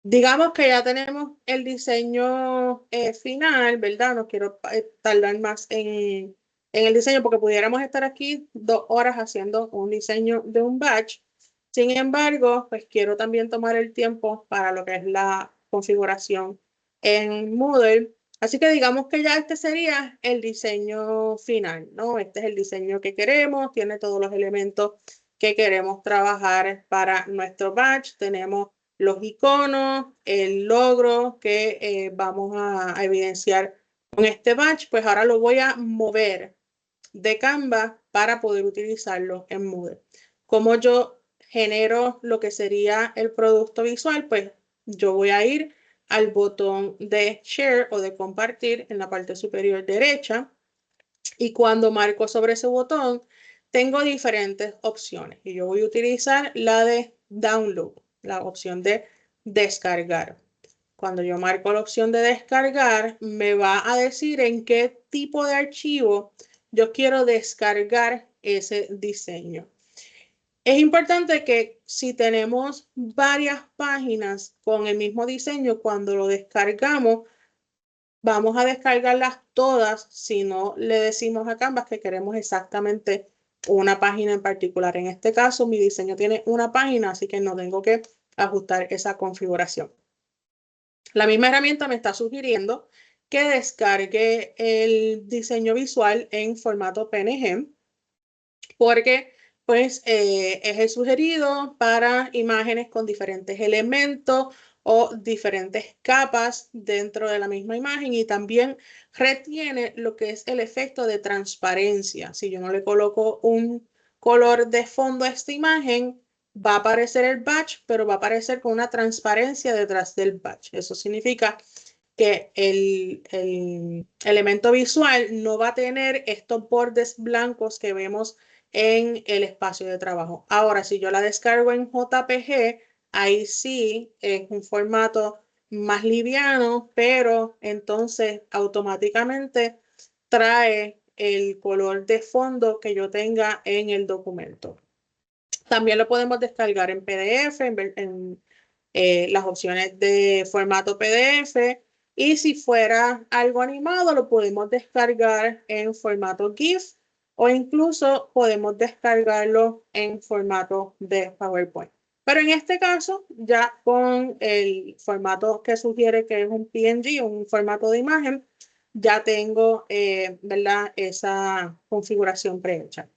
Speaker 2: Digamos que ya tenemos el diseño final, ¿verdad? No quiero tardar más en el diseño porque pudiéramos estar aquí 2 horas haciendo un diseño de un batch. Sin embargo, pues quiero también tomar el tiempo para lo que es la configuración en Moodle. Así que digamos que ya este sería el diseño final, ¿no? Este es el diseño que queremos, tiene todos los elementos que queremos trabajar para nuestro batch. Tenemos los iconos, el logro que vamos a evidenciar con este batch, pues ahora lo voy a mover de Canva para poder utilizarlo en Moodle. Como yo genero lo que sería el producto visual, pues yo voy a ir al botón de Share o de compartir en la parte superior derecha y cuando marco sobre ese botón tengo diferentes opciones y yo voy a utilizar la de Download, la opción de descargar. Cuando yo marco la opción de descargar, me va a decir en qué tipo de archivo yo quiero descargar ese diseño. Es importante que si tenemos varias páginas con el mismo diseño, cuando lo descargamos, vamos a descargarlas todas si no le decimos a Canvas que queremos exactamente una página en particular. En este caso, mi diseño tiene una página, así que no tengo que ajustar esa configuración. La misma herramienta me está sugiriendo que descargue el diseño visual en formato PNG porque pues es el sugerido para imágenes con diferentes elementos o diferentes capas dentro de la misma imagen y también retiene lo que es el efecto de transparencia. Si yo no le coloco un color de fondo a esta imagen, va a aparecer el batch, pero va a aparecer con una transparencia detrás del batch. Eso significa que el elemento visual no va a tener estos bordes blancos que vemos en el espacio de trabajo. Ahora, si yo la descargo en JPG, ahí sí es un formato más liviano, pero entonces automáticamente trae el color de fondo que yo tenga en el documento. También lo podemos descargar en PDF, en las opciones de formato PDF. Y si fuera algo animado, lo podemos descargar en formato GIF o incluso podemos descargarlo en formato de PowerPoint. Pero en este caso, ya con el formato que sugiere que es un PNG, un formato de imagen, ya tengo ¿verdad? Esa configuración prehecha.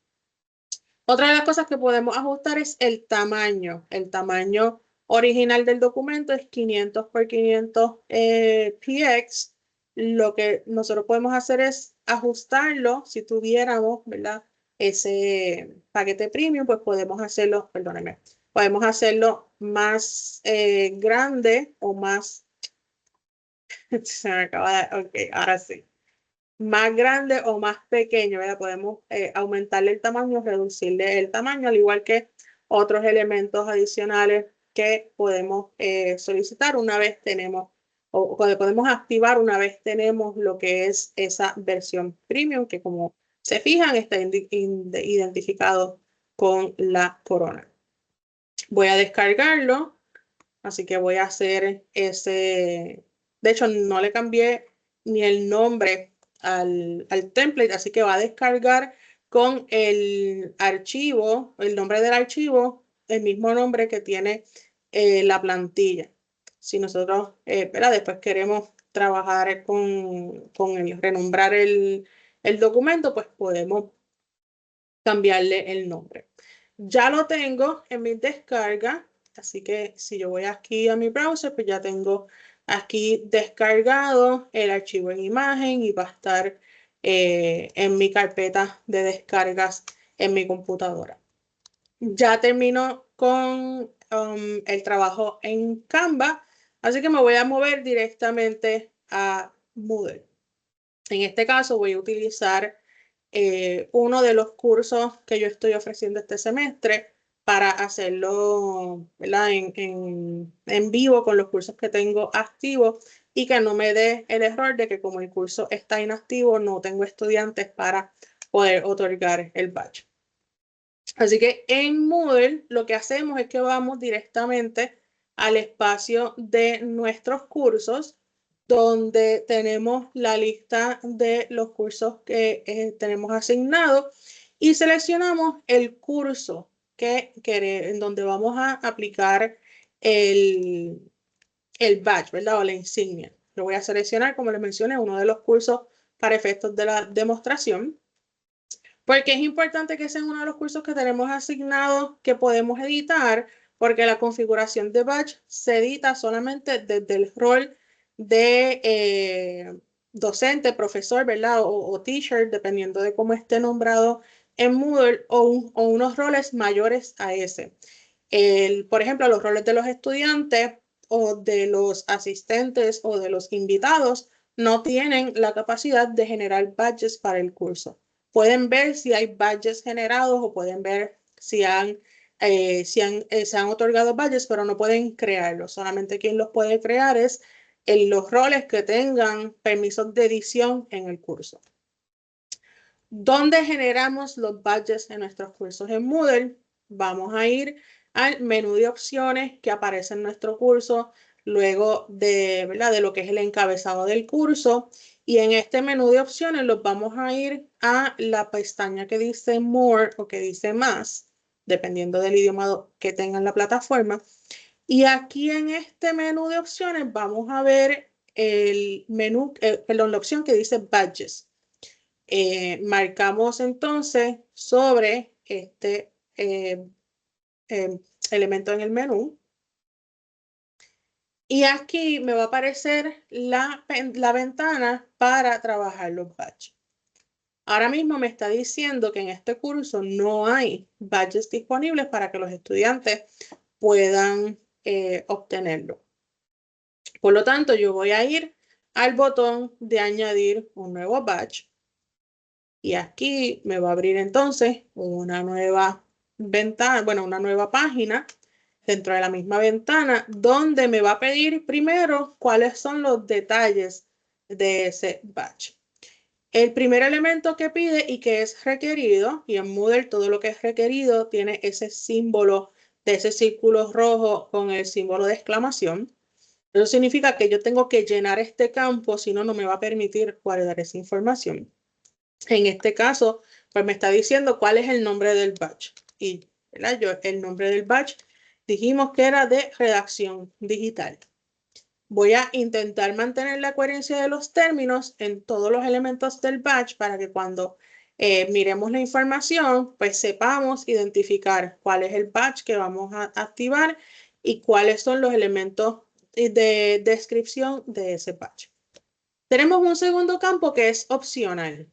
Speaker 2: Otra de las cosas que podemos ajustar es el tamaño. El tamaño original del documento es 500 por 500 px. Lo que nosotros podemos hacer es ajustarlo. Si tuviéramos, ¿verdad? Ese paquete premium, pues podemos hacerlo, perdónenme, podemos hacerlo más grande o más, se me acaba de, ok, ahora sí más grande o más pequeño, ¿verdad? Podemos aumentarle el tamaño, reducirle el tamaño, al igual que otros elementos adicionales que podemos solicitar una vez tenemos o podemos activar una vez tenemos lo que es esa versión premium que como se fijan está identificado con la corona. Voy a descargarlo, así que voy a hacer ese, de hecho no le cambié ni el nombre al template, así que va a descargar con el archivo, el nombre del archivo, el mismo nombre que tiene la plantilla. Si nosotros, después queremos trabajar con el renombrar el documento, pues podemos cambiarle el nombre. Ya lo tengo en mi descarga, así que si yo voy aquí a mi browser, pues ya tengo aquí descargado el archivo en imagen y va a estar en mi carpeta de descargas en mi computadora. Ya termino con el trabajo en Canva, así que me voy a mover directamente a Moodle. En este caso voy a utilizar uno de los cursos que yo estoy ofreciendo este semestre para hacerlo, ¿verdad? En vivo con los cursos que tengo activos y que no me dé el error de que como el curso está inactivo, no tengo estudiantes para poder otorgar el badge. Así que en Moodle lo que hacemos es que vamos directamente al espacio de nuestros cursos, donde tenemos la lista de los cursos que tenemos asignados y seleccionamos el curso en donde vamos a aplicar el badge, ¿verdad? O la insignia. Lo voy a seleccionar, como les mencioné, uno de los cursos para efectos de la demostración. Porque es importante que sea uno de los cursos que tenemos asignados que podemos editar, porque la configuración de batch se edita solamente desde el rol de docente, profesor, ¿verdad? O teacher, dependiendo de cómo esté nombrado en Moodle, o unos roles mayores a ese. Por ejemplo, los roles de los estudiantes o de los asistentes o de los invitados no tienen la capacidad de generar badges para el curso. Pueden ver si hay badges generados o pueden ver si se han otorgado badges, pero no pueden crearlos. Solamente quien los puede crear es los roles que tengan permisos de edición en el curso. ¿Dónde generamos los badges en nuestros cursos en Moodle? Vamos a ir al menú de opciones que aparece en nuestro curso, luego ¿verdad? De lo que es el encabezado del curso. Y en este menú de opciones los vamos a ir a la pestaña que dice More o que dice Más, dependiendo del idioma que tenga la plataforma. Y aquí en este menú de opciones vamos a ver la opción que dice Badges. Marcamos entonces sobre este elemento en el menú. Y aquí me va a aparecer la ventana para trabajar los badges. Ahora mismo me está diciendo que en este curso no hay badges disponibles para que los estudiantes puedan obtenerlo. Por lo tanto, yo voy a ir al botón de añadir un nuevo badge. Y aquí me va a abrir entonces una nueva ventana, bueno, una nueva página dentro de la misma ventana, donde me va a pedir primero cuáles son los detalles de ese badge. El primer elemento que pide y que es requerido, y en Moodle todo lo que es requerido tiene ese símbolo de ese círculo rojo con el símbolo de exclamación. Eso significa que yo tengo que llenar este campo, si no, no me va a permitir guardar esa información. En este caso, pues me está diciendo cuál es el nombre del batch. Y el nombre del batch dijimos que era de redacción digital. Voy a intentar mantener la coherencia de los términos en todos los elementos del batch para que cuando miremos la información, pues sepamos identificar cuál es el batch que vamos a activar y cuáles son los elementos de descripción de ese batch. Tenemos un segundo campo que es opcional.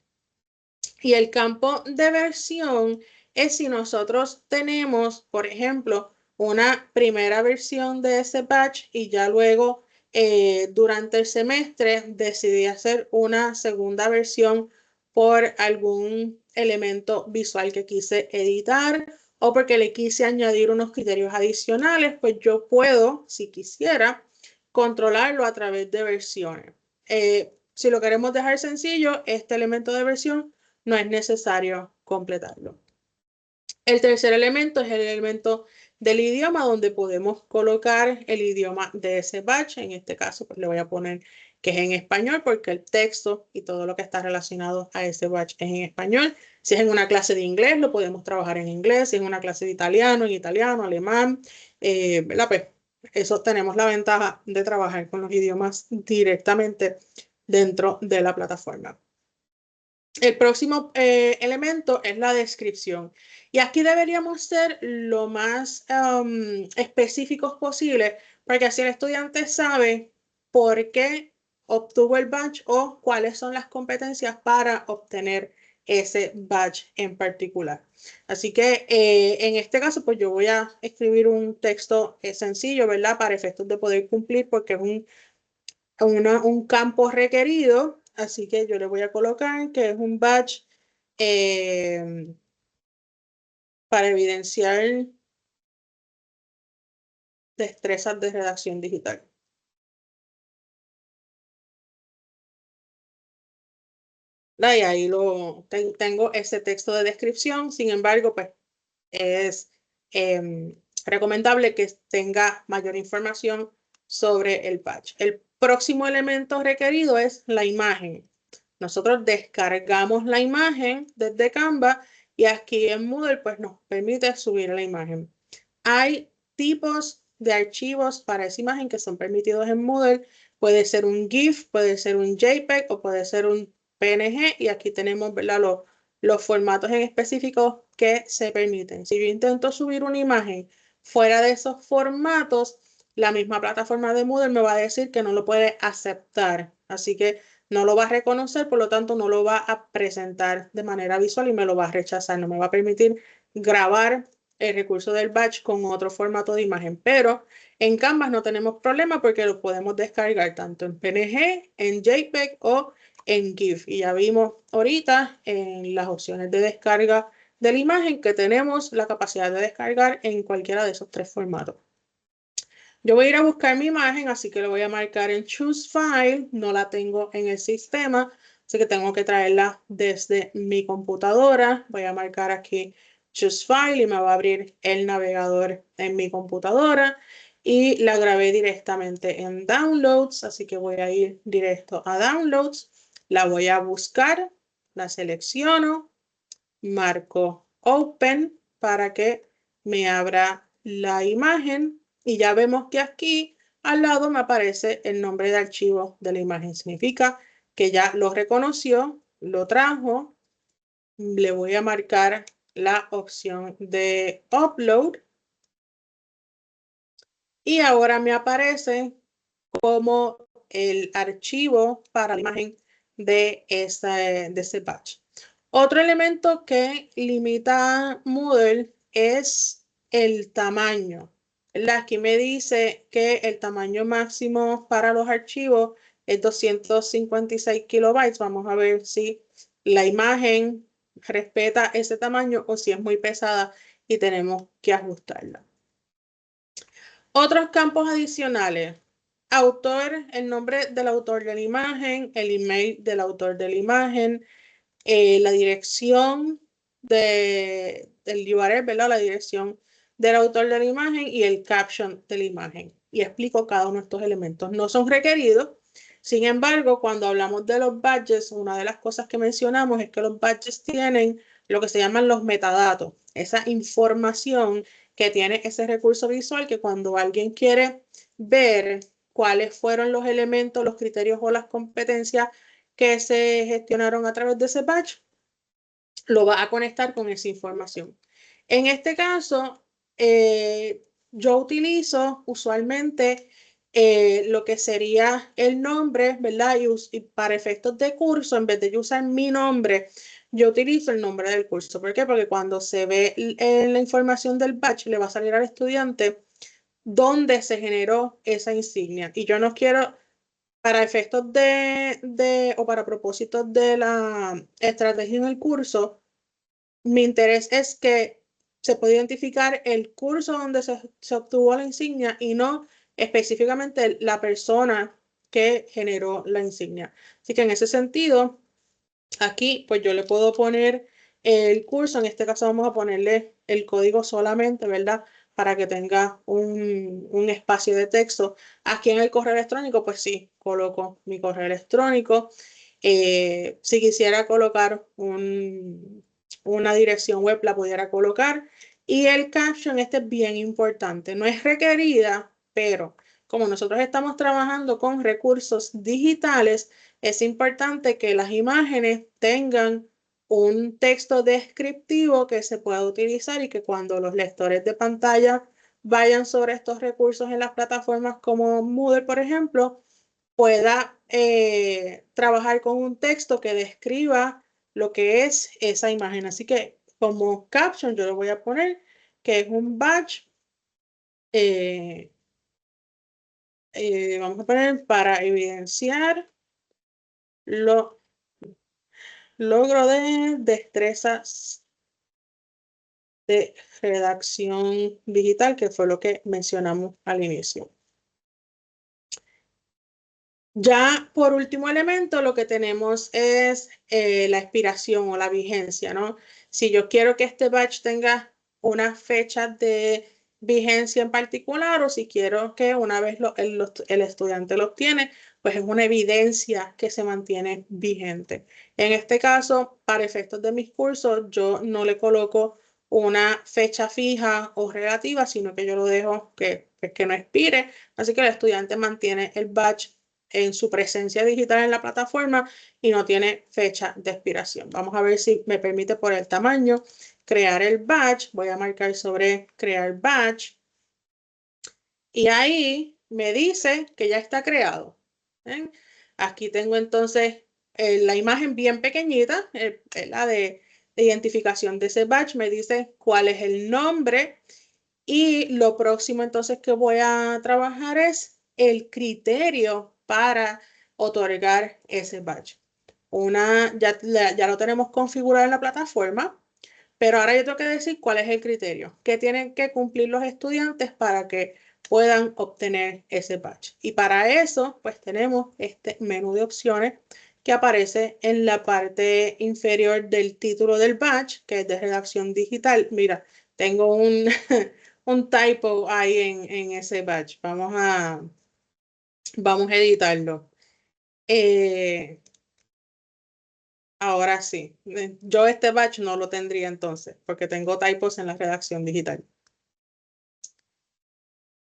Speaker 2: Y el campo de versión es si nosotros tenemos, por ejemplo, una primera versión de ese batch y ya luego durante el semestre decidí hacer una segunda versión por algún elemento visual que quise editar o porque le quise añadir unos criterios adicionales, pues yo puedo, si quisiera, controlarlo a través de versiones. Si lo queremos dejar sencillo, este elemento de versión no es necesario completarlo. El tercer elemento es el elemento del idioma, donde podemos colocar el idioma de ese batch. En este caso, pues le voy a poner que es en español, porque el texto y todo lo que está relacionado a ese batch es en español. Si es en una clase de inglés, lo podemos trabajar en inglés. Si es en una clase de italiano, en italiano, alemán, ¿verdad? Pues eso tenemos la ventaja de trabajar con los idiomas directamente dentro de la plataforma. El próximo elemento es la descripción. Y aquí deberíamos ser lo más específicos posible, porque así el estudiante sabe por qué obtuvo el badge o cuáles son las competencias para obtener ese badge en particular. Así que en este caso, pues yo voy a escribir un texto sencillo, ¿verdad? Para efectos de poder cumplir, porque es un campo requerido. Así que yo le voy a colocar que es un badge para evidenciar destrezas de redacción digital. Y ahí tengo ese texto de descripción. Sin embargo, pues es recomendable que tenga mayor información sobre el batch. El próximo elemento requerido es la imagen. Nosotros descargamos la imagen desde Canva y aquí en Moodle pues nos permite subir la imagen. Hay tipos de archivos para esa imagen que son permitidos en Moodle. Puede ser un GIF, puede ser un JPEG o puede ser un PNG y aquí tenemos, ¿verdad?, los formatos en específico que se permiten. Si yo intento subir una imagen fuera de esos formatos, la misma plataforma de Moodle me va a decir que no lo puede aceptar. Así que no lo va a reconocer, por lo tanto no lo va a presentar de manera visual y me lo va a rechazar. No me va a permitir grabar el recurso del batch con otro formato de imagen. Pero en Canvas no tenemos problema porque lo podemos descargar tanto en PNG, en JPEG o en GIF. Y ya vimos ahorita en las opciones de descarga de la imagen que tenemos la capacidad de descargar en cualquiera de esos tres formatos. Yo voy a ir a buscar mi imagen, así que lo voy a marcar en Choose File. No la tengo en el sistema, así que tengo que traerla desde mi computadora. Voy a marcar aquí Choose File y me va a abrir el navegador en mi computadora. Y la grabé directamente en Downloads, así que voy a ir directo a Downloads. La voy a buscar, la selecciono, marco Open para que me abra la imagen y ya vemos que aquí al lado me aparece el nombre de archivo de la imagen. Significa que ya lo reconoció, lo trajo. Le voy a marcar la opción de Upload y ahora me aparece como el archivo para la imagen de ese batch. Otro elemento que limita Moodle es el tamaño. Aquí me dice que el tamaño máximo para los archivos es 256 kilobytes. Vamos a ver si la imagen respeta ese tamaño o si es muy pesada y tenemos que ajustarla. Otros campos adicionales. Autor, el nombre del autor de la imagen, el email del autor de la imagen, la dirección del URL, ¿verdad? La dirección del autor de la imagen y el caption de la imagen. Y explico cada uno de estos elementos. No son requeridos. Sin embargo, cuando hablamos de los badges, una de las cosas que mencionamos es que los badges tienen lo que se llaman los metadatos, esa información que tiene ese recurso visual que cuando alguien quiere ver cuáles fueron los elementos, los criterios o las competencias que se gestionaron a través de ese batch, lo va a conectar con esa información. En este caso, yo utilizo usualmente lo que sería el nombre, ¿verdad? Y para efectos de curso, en vez de yo usar mi nombre, yo utilizo el nombre del curso. ¿Por qué? Porque cuando se ve la información del batch, le va a salir al estudiante dónde se generó esa insignia. Y yo no quiero, para efectos o para propósitos de la estrategia en el curso, mi interés es que se pueda identificar el curso donde se obtuvo la insignia y no específicamente la persona que generó la insignia. Así que en ese sentido, aquí pues yo le puedo poner el curso, en este caso vamos a ponerle el código solamente, ¿verdad? Para que tenga un espacio de texto. Aquí en el correo electrónico, pues sí, coloco mi correo electrónico. Si quisiera colocar una dirección web, la pudiera colocar. Y el caption, este es bien importante. No es requerida, pero como nosotros estamos trabajando con recursos digitales, es importante que las imágenes tengan un texto descriptivo que se pueda utilizar y que cuando los lectores de pantalla vayan sobre estos recursos en las plataformas como Moodle, por ejemplo, pueda trabajar con un texto que describa lo que es esa imagen. Así que como caption yo lo voy a poner que es un batch. Vamos a poner para evidenciar lo logro de destrezas de redacción digital, que fue lo que mencionamos al inicio. Ya por último elemento, lo que tenemos es la expiración o la vigencia, ¿no? Si yo quiero que este batch tenga una fecha de vigencia en particular o si quiero que una vez el estudiante lo obtiene, pues es una evidencia que se mantiene vigente. En este caso, para efectos de mis cursos, yo no le coloco una fecha fija o relativa, sino que yo lo dejo que no expire. Así que el estudiante mantiene el batch en su presencia digital en la plataforma y no tiene fecha de expiración. Vamos a ver si me permite por el tamaño crear el batch. Voy a marcar sobre crear batch y ahí me dice que ya está creado. ¿Ven? Aquí tengo entonces la imagen bien pequeñita, la de identificación de ese batch. Me dice cuál es el nombre y lo próximo entonces que voy a trabajar es el criterio para otorgar ese badge. Ya lo tenemos configurado en la plataforma, pero ahora yo tengo que decir cuál es el criterio, qué tienen que cumplir los estudiantes para que puedan obtener ese badge. Y para eso, pues tenemos este menú de opciones que aparece en la parte inferior del título del badge, que es de redacción digital. Mira, tengo un typo ahí en ese badge. Vamos a editarlo. Ahora sí. Yo este batch no lo tendría entonces, porque tengo typos en la redacción digital.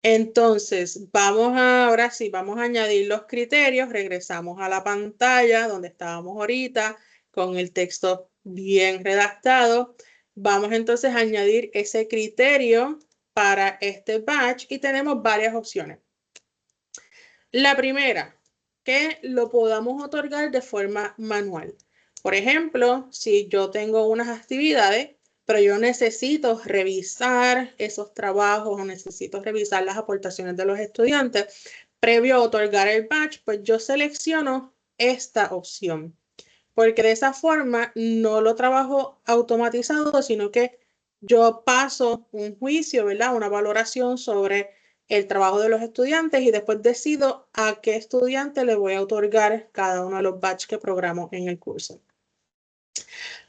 Speaker 2: Entonces, ahora sí, vamos a añadir los criterios. Regresamos a la pantalla donde estábamos ahorita con el texto bien redactado. Vamos entonces a añadir ese criterio para este batch y tenemos varias opciones. La primera, que lo podamos otorgar de forma manual. Por ejemplo, si yo tengo unas actividades, pero yo necesito revisar esos trabajos o necesito revisar las aportaciones de los estudiantes previo a otorgar el batch, pues yo selecciono esta opción, porque de esa forma no lo trabajo automatizado, sino que yo paso un juicio, ¿verdad? Una valoración sobre el trabajo de los estudiantes y después decido a qué estudiante le voy a otorgar cada uno de los batch que programo en el curso.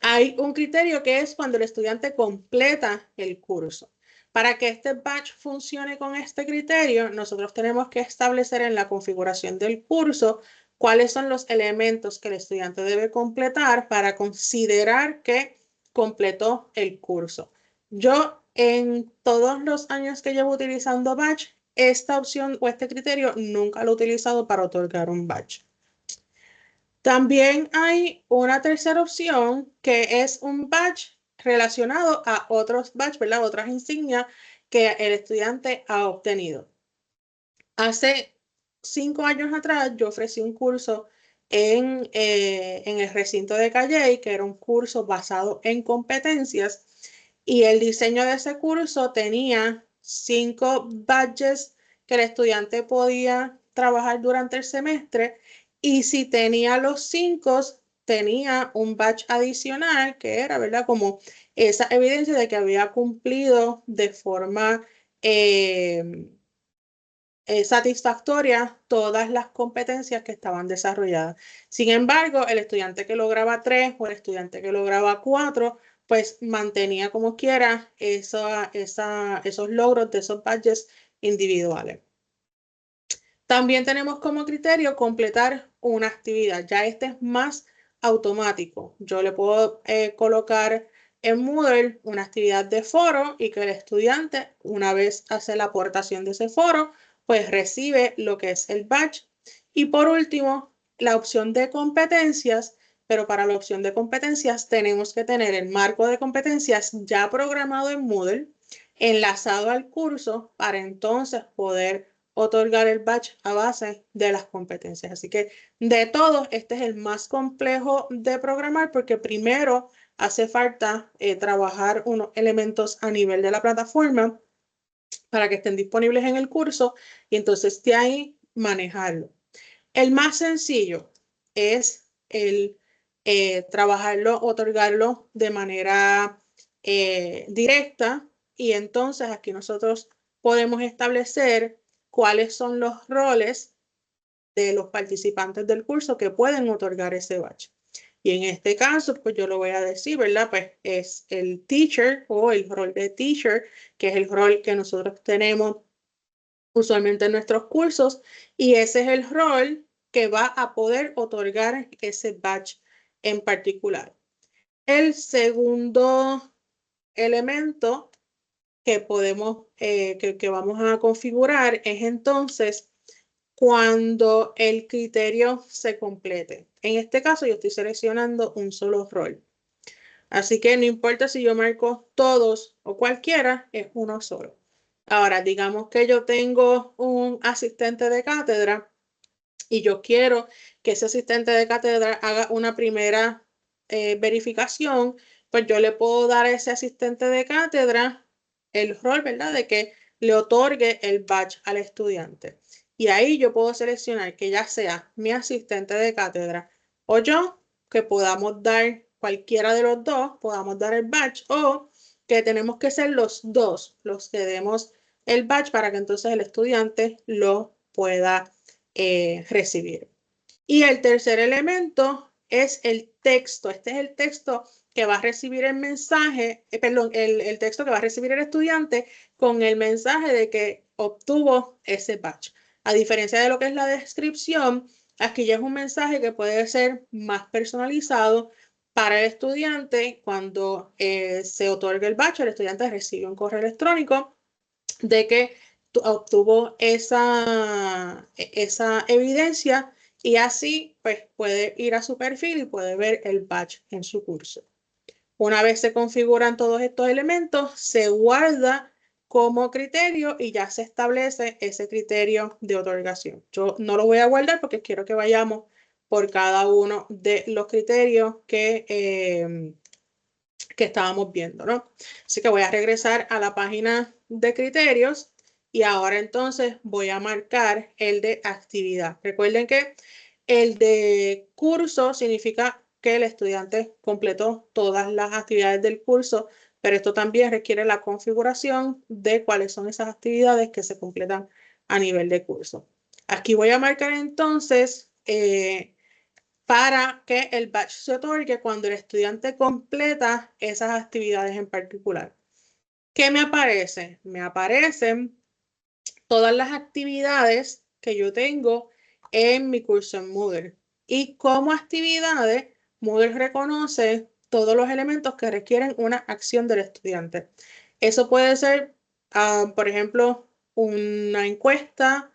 Speaker 2: Hay un criterio que es cuando el estudiante completa el curso. Para que este batch funcione con este criterio, nosotros tenemos que establecer en la configuración del curso cuáles son los elementos que el estudiante debe completar para considerar que completó el curso. Yo en todos los años que llevo utilizando batch, esta opción o este criterio nunca lo he utilizado para otorgar un batch. También hay una tercera opción que es un badge relacionado a otros badges, ¿verdad? Otras insignias que el estudiante ha obtenido. Hace 5 años atrás yo ofrecí un curso en el recinto de Calley, que era un curso basado en competencias y el diseño de ese curso tenía 5 badges que el estudiante podía trabajar durante el semestre y si tenía los 5, tenía un badge adicional que era, ¿verdad? Como esa evidencia de que había cumplido de forma satisfactoria todas las competencias que estaban desarrolladas. Sin embargo, el estudiante que lograba 3 o el estudiante que lograba 4, pues mantenía como quiera esos logros de esos badges individuales. También tenemos como criterio completar una actividad. Ya este es más automático. Yo le puedo colocar en Moodle una actividad de foro y que el estudiante, una vez hace la aportación de ese foro, pues recibe lo que es el badge. Y por último, la opción de competencias, pero para la opción de competencias tenemos que tener el marco de competencias ya programado en Moodle, enlazado al curso para entonces poder otorgar el batch a base de las competencias. Así que de todos, este es el más complejo de programar porque primero hace falta trabajar unos elementos a nivel de la plataforma para que estén disponibles en el curso y entonces de ahí manejarlo. El más sencillo es el trabajarlo, otorgarlo de manera directa y entonces aquí nosotros podemos establecer cuáles son los roles de los participantes del curso que pueden otorgar ese badge. Y en este caso, pues yo lo voy a decir, ¿verdad? Pues es el teacher o el rol de teacher, que es el rol que nosotros tenemos usualmente en nuestros cursos, y ese es el rol que va a poder otorgar ese badge en particular. El segundo elemento que podemos, que vamos a configurar es entonces cuando el criterio se complete. En este caso yo estoy seleccionando un solo rol. Así que no importa si yo marco todos o cualquiera, es uno solo. Ahora, digamos que yo tengo un asistente de cátedra y yo quiero que ese asistente de cátedra haga una primera verificación, pues yo le puedo dar a ese asistente de cátedra el rol, ¿verdad? De que le otorgue el badge al estudiante. Y ahí yo puedo seleccionar que ya sea mi asistente de cátedra o yo, que podamos dar cualquiera de los dos, podamos dar el badge, o que tenemos que ser los dos los que demos el badge para que entonces el estudiante lo pueda recibir. Y el tercer elemento es el texto. Este es el texto que va a recibir el mensaje, perdón, el texto que va a recibir el estudiante con el mensaje de que obtuvo ese badge. A diferencia de lo que es la descripción, aquí ya es un mensaje que puede ser más personalizado para el estudiante. Cuando se otorga el badge, el estudiante recibe un correo electrónico de que obtuvo esa evidencia, y así pues puede ir a su perfil y puede ver el badge en su curso. Una vez se configuran todos estos elementos, se guarda como criterio y ya se establece ese criterio de otorgación. Yo no lo voy a guardar porque quiero que vayamos por cada uno de los criterios que estábamos viendo, ¿no? Así que voy a regresar a la página de criterios y ahora entonces voy a marcar el de actividad. Recuerden que el de curso significa que el estudiante completó todas las actividades del curso, pero esto también requiere la configuración de cuáles son esas actividades que se completan a nivel de curso. Aquí voy a marcar entonces para que el badge se otorgue cuando el estudiante completa esas actividades en particular. ¿Qué me aparece? Me aparecen todas las actividades que yo tengo en mi curso en Moodle. Y como actividades, Moodle reconoce todos los elementos que requieren una acción del estudiante. Eso puede ser, por ejemplo, una encuesta,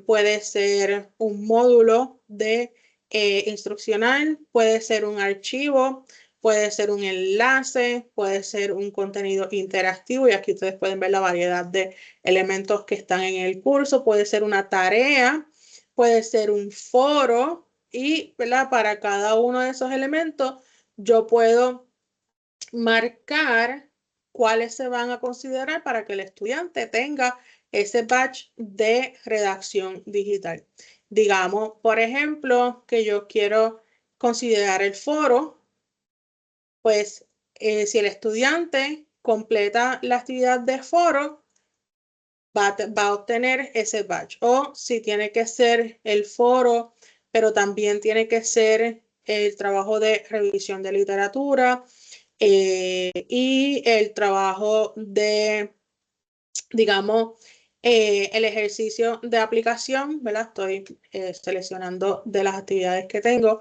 Speaker 2: puede ser un módulo de instruccional, puede ser un archivo, puede ser un enlace, puede ser un contenido interactivo, y aquí ustedes pueden ver la variedad de elementos que están en el curso. Puede ser una tarea, puede ser un foro, y ¿verdad? Para cada uno de esos elementos yo puedo marcar cuáles se van a considerar para que el estudiante tenga ese badge de redacción digital. Digamos, por ejemplo, que yo quiero considerar el foro, pues si el estudiante completa la actividad de foro, va a obtener ese badge. O si tiene que ser el foro, pero también tiene que ser el trabajo de revisión de literatura y el trabajo de, digamos, el ejercicio de aplicación, ¿verdad? Estoy seleccionando de las actividades que tengo.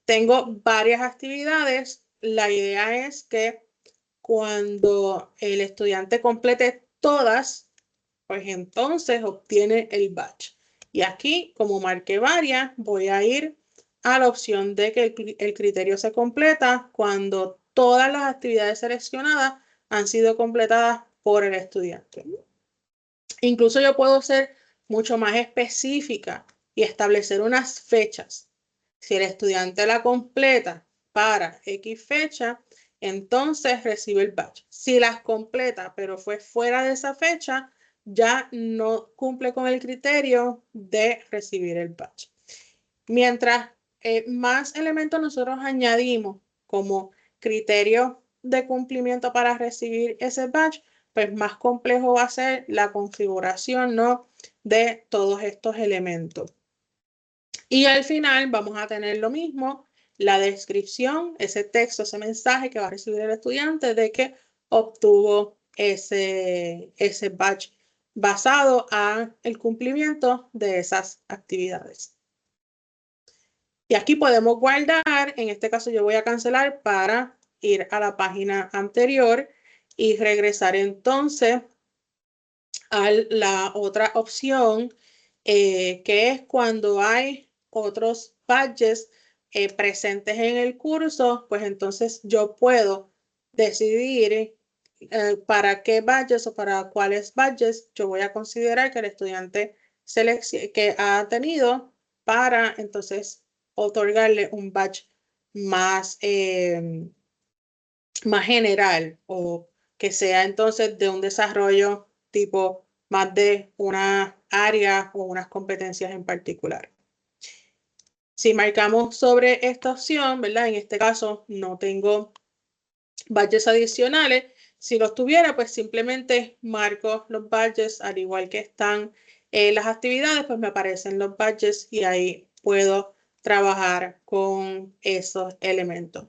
Speaker 2: Tengo varias actividades. La idea es que cuando el estudiante complete todas, pues entonces obtiene el badge. Y aquí, como marqué varias, voy a ir a la opción de que el criterio se completa cuando todas las actividades seleccionadas han sido completadas por el estudiante. Incluso yo puedo ser mucho más específica y establecer unas fechas. Si el estudiante la completa para X fecha, entonces recibe el badge. Si las completa, pero fue fuera de esa fecha, ya no cumple con el criterio de recibir el badge. Mientras más elementos nosotros añadimos como criterio de cumplimiento para recibir ese badge, pues más complejo va a ser la configuración, ¿no?, de todos estos elementos. Y al final vamos a tener lo mismo, la descripción, ese texto, ese mensaje que va a recibir el estudiante de que obtuvo ese badge basado en el cumplimiento de esas actividades. Y aquí podemos guardar, en este caso yo voy a cancelar para ir a la página anterior y regresar entonces a la otra opción, que es cuando hay otros badges presentes en el curso, pues entonces yo puedo decidir para qué badges o para cuáles badges yo voy a considerar que el estudiante que ha tenido para entonces otorgarle un badge más, más general o que sea entonces de un desarrollo tipo más de una área o unas competencias en particular. Si marcamos sobre esta opción, ¿verdad? En este caso no tengo badges adicionales. Si los tuviera, pues simplemente marco los badges al igual que están las actividades, pues me aparecen los badges y ahí puedo trabajar con esos elementos.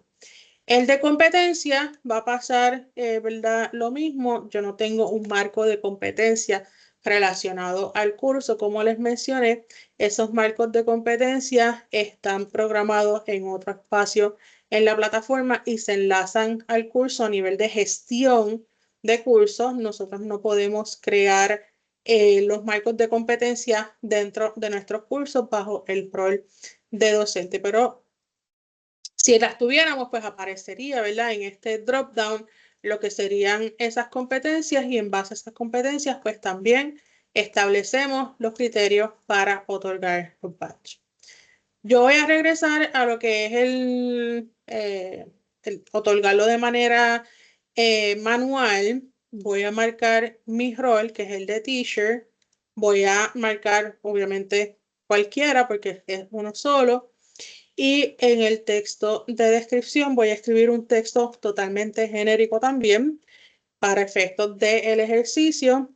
Speaker 2: El de competencia va a pasar, ¿verdad? Lo mismo. Yo no tengo un marco de competencia relacionado al curso. Como les mencioné, esos marcos de competencia están programados en otro espacio en la plataforma y se enlazan al curso a nivel de gestión de cursos. Nosotros no podemos crear los marcos de competencia dentro de nuestros cursos bajo el rol de docente, pero si las tuviéramos, pues aparecería, ¿verdad? En este drop down lo que serían esas competencias y en base a esas competencias, pues también establecemos los criterios para otorgar los badges. Yo voy a regresar a lo que es el otorgarlo de manera manual. Voy a marcar mi rol, que es el de teacher. Voy a marcar, obviamente, cualquiera porque es uno solo. Y en el texto de descripción voy a escribir un texto totalmente genérico también para efectos del ejercicio.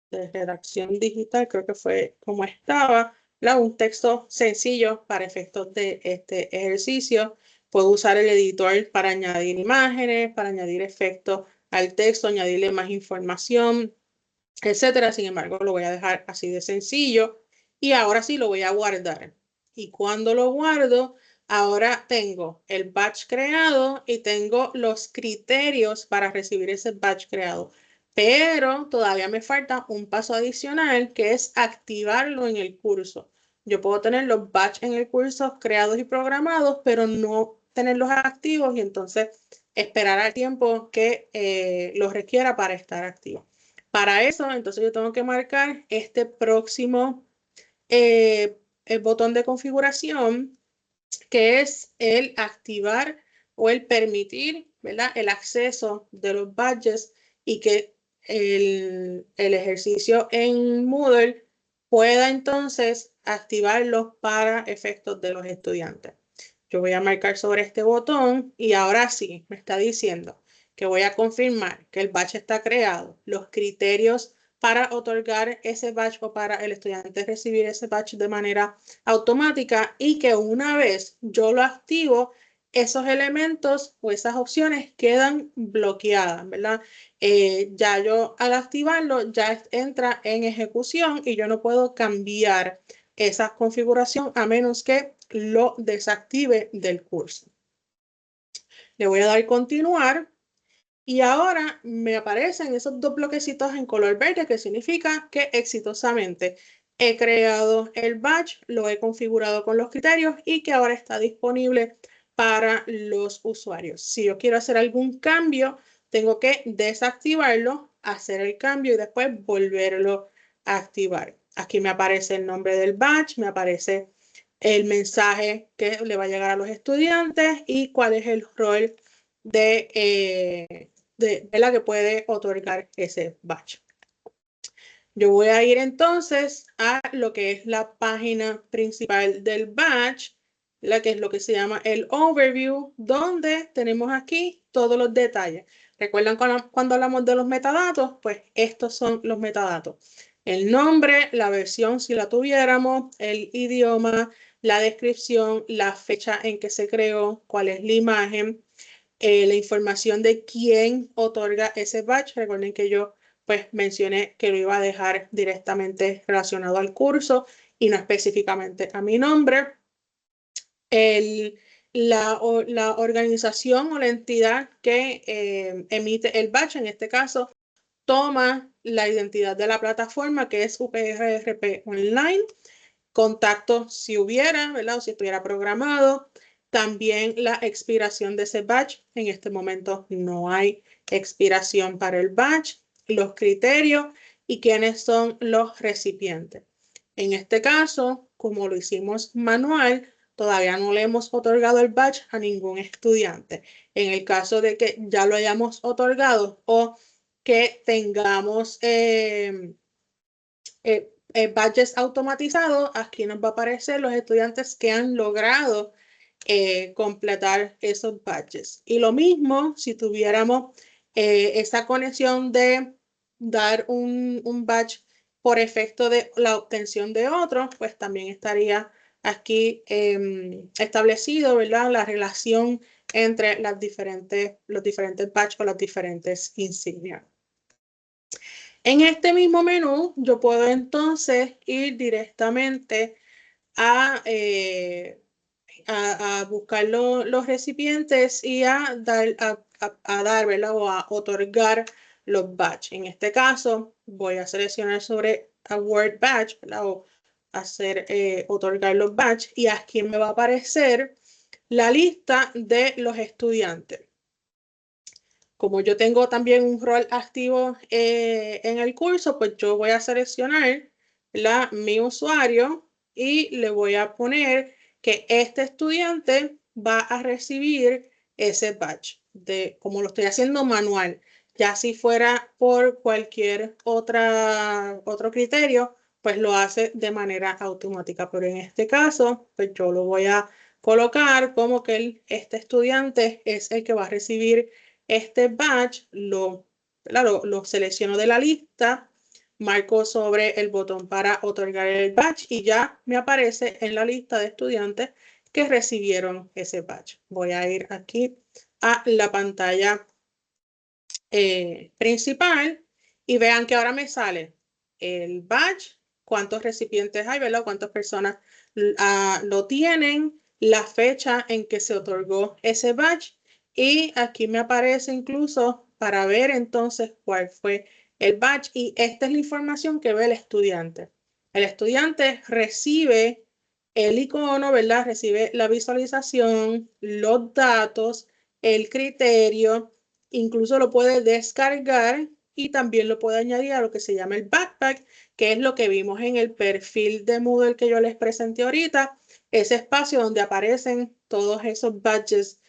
Speaker 2: De redacción digital, creo que fue como estaba, un texto sencillo para efectos de este ejercicio. Puedo usar el editor para añadir imágenes, para añadir efectos al texto, añadirle más información, etcétera. Sin embargo, lo voy a dejar así de sencillo y ahora sí lo voy a guardar. Y cuando lo guardo, ahora tengo el batch creado y tengo los criterios para recibir ese batch creado. Pero todavía me falta un paso adicional que es activarlo en el curso. Yo puedo tener los batch en el curso creados y programados, pero no tenerlos activos y entonces esperar al tiempo que los requiera para estar activos. Para eso, entonces yo tengo que marcar este próximo el botón de configuración, que es el activar o el permitir, ¿verdad? El acceso de los badges y que el ejercicio en Moodle pueda entonces activarlos para efectos de los estudiantes. Yo voy a marcar sobre este botón y ahora sí me está diciendo que voy a confirmar que el batch está creado, los criterios para otorgar ese batch o para el estudiante recibir ese batch de manera automática y que una vez yo lo activo, esos elementos o esas opciones quedan bloqueadas, ¿verdad? Ya yo al activarlo ya entra en ejecución y yo no puedo cambiar esa configuración a menos que lo desactive del curso. Le voy a dar continuar y ahora me aparecen esos dos bloquecitos en color verde que significa que exitosamente he creado el batch, lo he configurado con los criterios y que ahora está disponible para los usuarios. Si yo quiero hacer algún cambio, tengo que desactivarlo, hacer el cambio y después volverlo a activar. Aquí me aparece el nombre del batch, me aparece el mensaje que le va a llegar a los estudiantes y cuál es el rol de ¿verdad? Que puede otorgar ese badge. Yo voy a ir entonces a lo que es la página principal del badge, la que es lo que se llama el overview, donde tenemos aquí todos los detalles. ¿Recuerdan cuando hablamos de los metadatos? Pues estos son los metadatos. El nombre, la versión si la tuviéramos, el idioma, la descripción, la fecha en que se creó, cuál es la imagen, la información de quién otorga ese badge. Recuerden que yo pues mencioné que lo iba a dejar directamente relacionado al curso y no específicamente a mi nombre. La organización o la entidad que emite el badge, en este caso, toma la identidad de la plataforma, que es UPRRP Online, contacto si hubiera, ¿verdad? O si estuviera programado. También la expiración de ese badge. En este momento no hay expiración para el badge. Los criterios y quiénes son los recipientes. En este caso, como lo hicimos manual, todavía no le hemos otorgado el badge a ningún estudiante. En el caso de que ya lo hayamos otorgado o que tengamos badges automatizados, aquí nos va a aparecer los estudiantes que han logrado completar esos badges. Y lo mismo si tuviéramos esa conexión de dar un badge por efecto de la obtención de otro, pues también estaría aquí establecido, ¿verdad? La relación entre los diferentes badges o las diferentes insignias. En este mismo menú, yo puedo entonces ir directamente a buscar los recipientes y a dar, ¿verdad? O a otorgar los badges. En este caso, voy a seleccionar sobre Award Badge, ¿verdad? O hacer otorgar los badges y aquí me va a aparecer la lista de los estudiantes. Como yo tengo también un rol activo en el curso, pues yo voy a seleccionar mi usuario y le voy a poner que este estudiante va a recibir ese badge, como lo estoy haciendo manual. Ya si fuera por cualquier otro criterio, pues lo hace de manera automática. Pero en este caso, pues yo lo voy a colocar como que este estudiante es el que va a recibir este badge, lo selecciono de la lista, marco sobre el botón para otorgar el badge y ya me aparece en la lista de estudiantes que recibieron ese badge. Voy a ir aquí a la pantalla principal y vean que ahora me sale el badge, cuántos recipientes hay, ¿verdad? Cuántas personas lo tienen, la fecha en que se otorgó ese badge y aquí me aparece incluso para ver entonces cuál fue el badge y esta es la información que ve el estudiante. El estudiante recibe el icono, ¿verdad? Recibe la visualización, los datos, el criterio, incluso lo puede descargar y también lo puede añadir a lo que se llama el backpack, que es lo que vimos en el perfil de Moodle que yo les presenté ahorita, ese espacio donde aparecen todos esos badges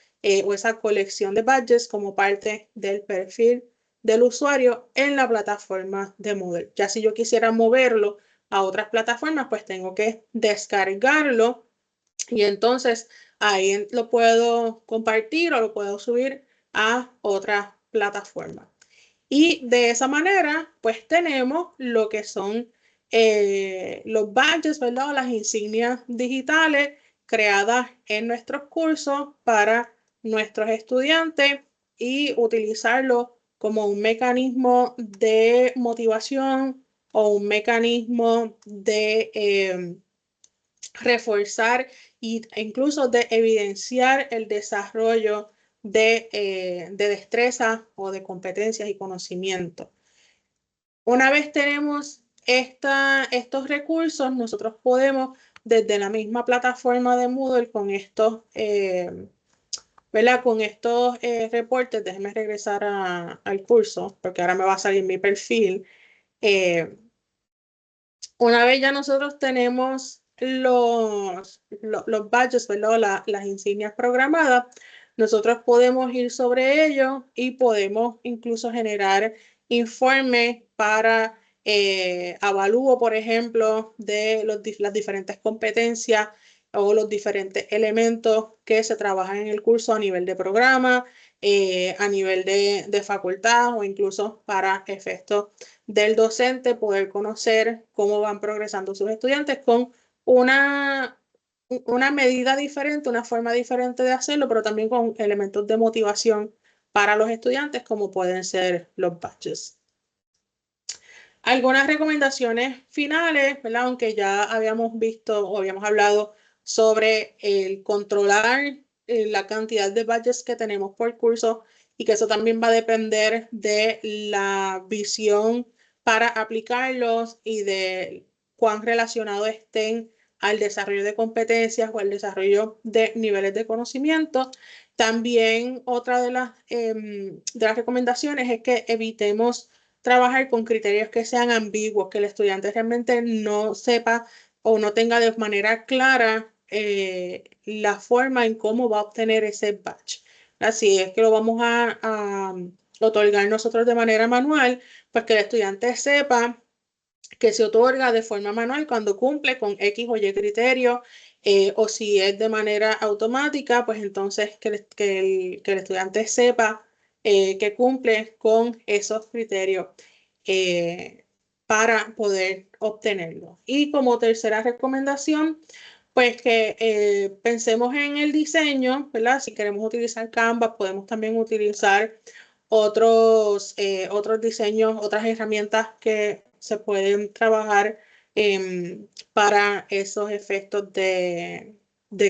Speaker 2: o esa colección de badges como parte del perfil del usuario en la plataforma de Moodle. Ya si yo quisiera moverlo a otras plataformas, pues tengo que descargarlo y entonces ahí lo puedo compartir o lo puedo subir a otra plataforma. Y de esa manera, pues tenemos lo que son los badges, ¿verdad? O las insignias digitales creadas en nuestros cursos para nuestros estudiantes y utilizarlo como un mecanismo de motivación o un mecanismo de reforzar e incluso de evidenciar el desarrollo de destreza o de competencias y conocimiento. Una vez tenemos estos recursos, nosotros podemos desde la misma plataforma de Moodle con estos, ¿verdad? Con estos reportes, déjenme regresar al curso porque ahora me va a salir mi perfil. Una vez ya nosotros tenemos los badges, ¿verdad? Las insignias programadas, nosotros podemos ir sobre ello y podemos incluso generar informes para avalúo, por ejemplo, de las diferentes competencias o los diferentes elementos que se trabajan en el curso a nivel de programa, a nivel de facultad o incluso para efectos del docente, poder conocer cómo van progresando sus estudiantes con una medida diferente, una forma diferente de hacerlo, pero también con elementos de motivación para los estudiantes, como pueden ser los badges. Algunas recomendaciones finales, ¿verdad? Aunque ya habíamos visto o habíamos hablado sobre el controlar la cantidad de badges que tenemos por curso y que eso también va a depender de la visión para aplicarlos y de cuán relacionados estén al desarrollo de competencias o al desarrollo de niveles de conocimiento. También otra de las recomendaciones es que evitemos trabajar con criterios que sean ambiguos, que el estudiante realmente no sepa o no tenga de manera clara la forma en cómo va a obtener ese badge. Así es que lo vamos a otorgar nosotros de manera manual, pues que el estudiante sepa que se otorga de forma manual cuando cumple con X o Y criterio, o si es de manera automática, pues entonces que el estudiante sepa que cumple con esos criterios para poder obtenerlo. Y como tercera recomendación, pues que pensemos en el diseño, ¿verdad? Si queremos utilizar Canva, podemos también utilizar otros diseños, otras herramientas que se pueden trabajar para esos efectos de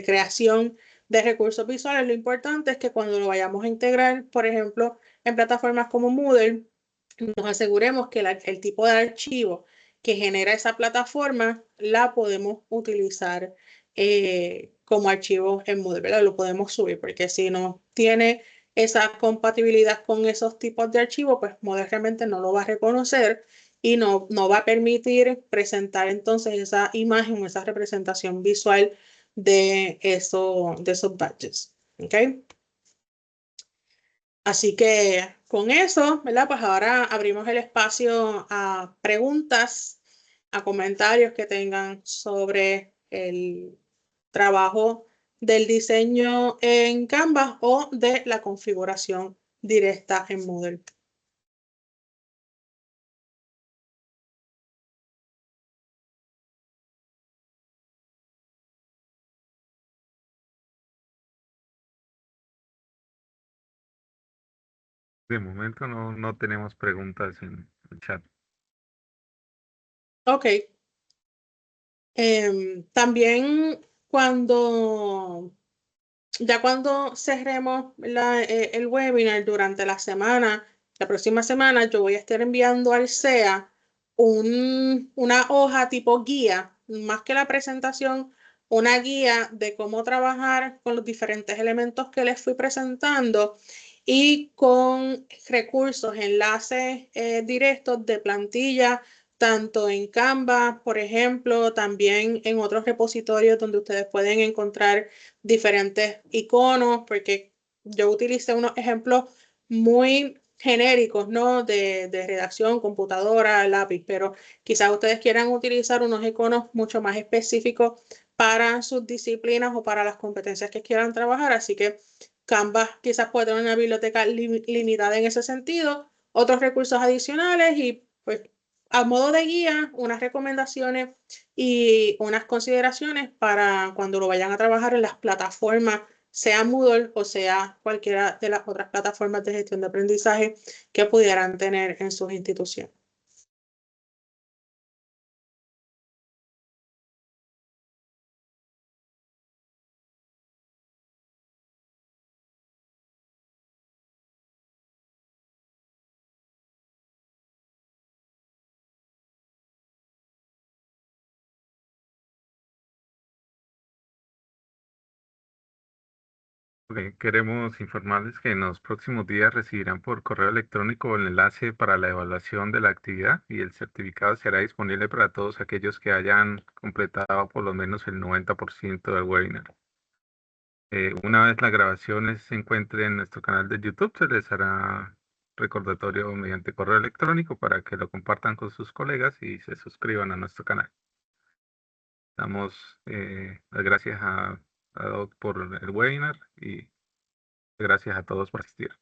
Speaker 2: creación de recursos visuales. Lo importante es que cuando lo vayamos a integrar, por ejemplo, en plataformas como Moodle, nos aseguremos que el tipo de archivo que genera esa plataforma la podemos utilizar como archivo en Moodle, ¿verdad? Lo podemos subir, porque si no tiene esa compatibilidad con esos tipos de archivos, pues Moodle realmente no lo va a reconocer y no va a permitir presentar entonces esa imagen, esa representación visual de esos badges. ¿Ok? Así que con eso, ¿verdad? Pues ahora abrimos el espacio a preguntas, a comentarios que tengan sobre el trabajo del diseño en Canva o de la configuración directa en Moodle.
Speaker 1: De momento no tenemos preguntas en el chat.
Speaker 2: Ok. También cuando cerremos el webinar durante la semana, la próxima semana, yo voy a estar enviando al SEA una hoja tipo guía, más que la presentación, una guía de cómo trabajar con los diferentes elementos que les fui presentando y con recursos, enlaces directos de plantilla tanto en Canva, por ejemplo, también en otros repositorios donde ustedes pueden encontrar diferentes iconos, porque yo utilicé unos ejemplos muy genéricos, ¿no? De redacción, computadora, lápiz, pero quizás ustedes quieran utilizar unos iconos mucho más específicos para sus disciplinas o para las competencias que quieran trabajar, así que Canva quizás puede tener una biblioteca limitada en ese sentido, otros recursos adicionales y pues a modo de guía, unas recomendaciones y unas consideraciones para cuando lo vayan a trabajar en las plataformas, sea Moodle o sea cualquiera de las otras plataformas de gestión de aprendizaje que pudieran tener en sus instituciones.
Speaker 1: Queremos informarles que en los próximos días recibirán por correo electrónico el enlace para la evaluación de la actividad y el certificado será disponible para todos aquellos que hayan completado por lo menos el 90% del webinar. Una vez las grabaciones se encuentren en nuestro canal de YouTube, se les hará recordatorio mediante correo electrónico para que lo compartan con sus colegas y se suscriban a nuestro canal. Damos las gracias a Doc por el webinar y gracias a todos por asistir.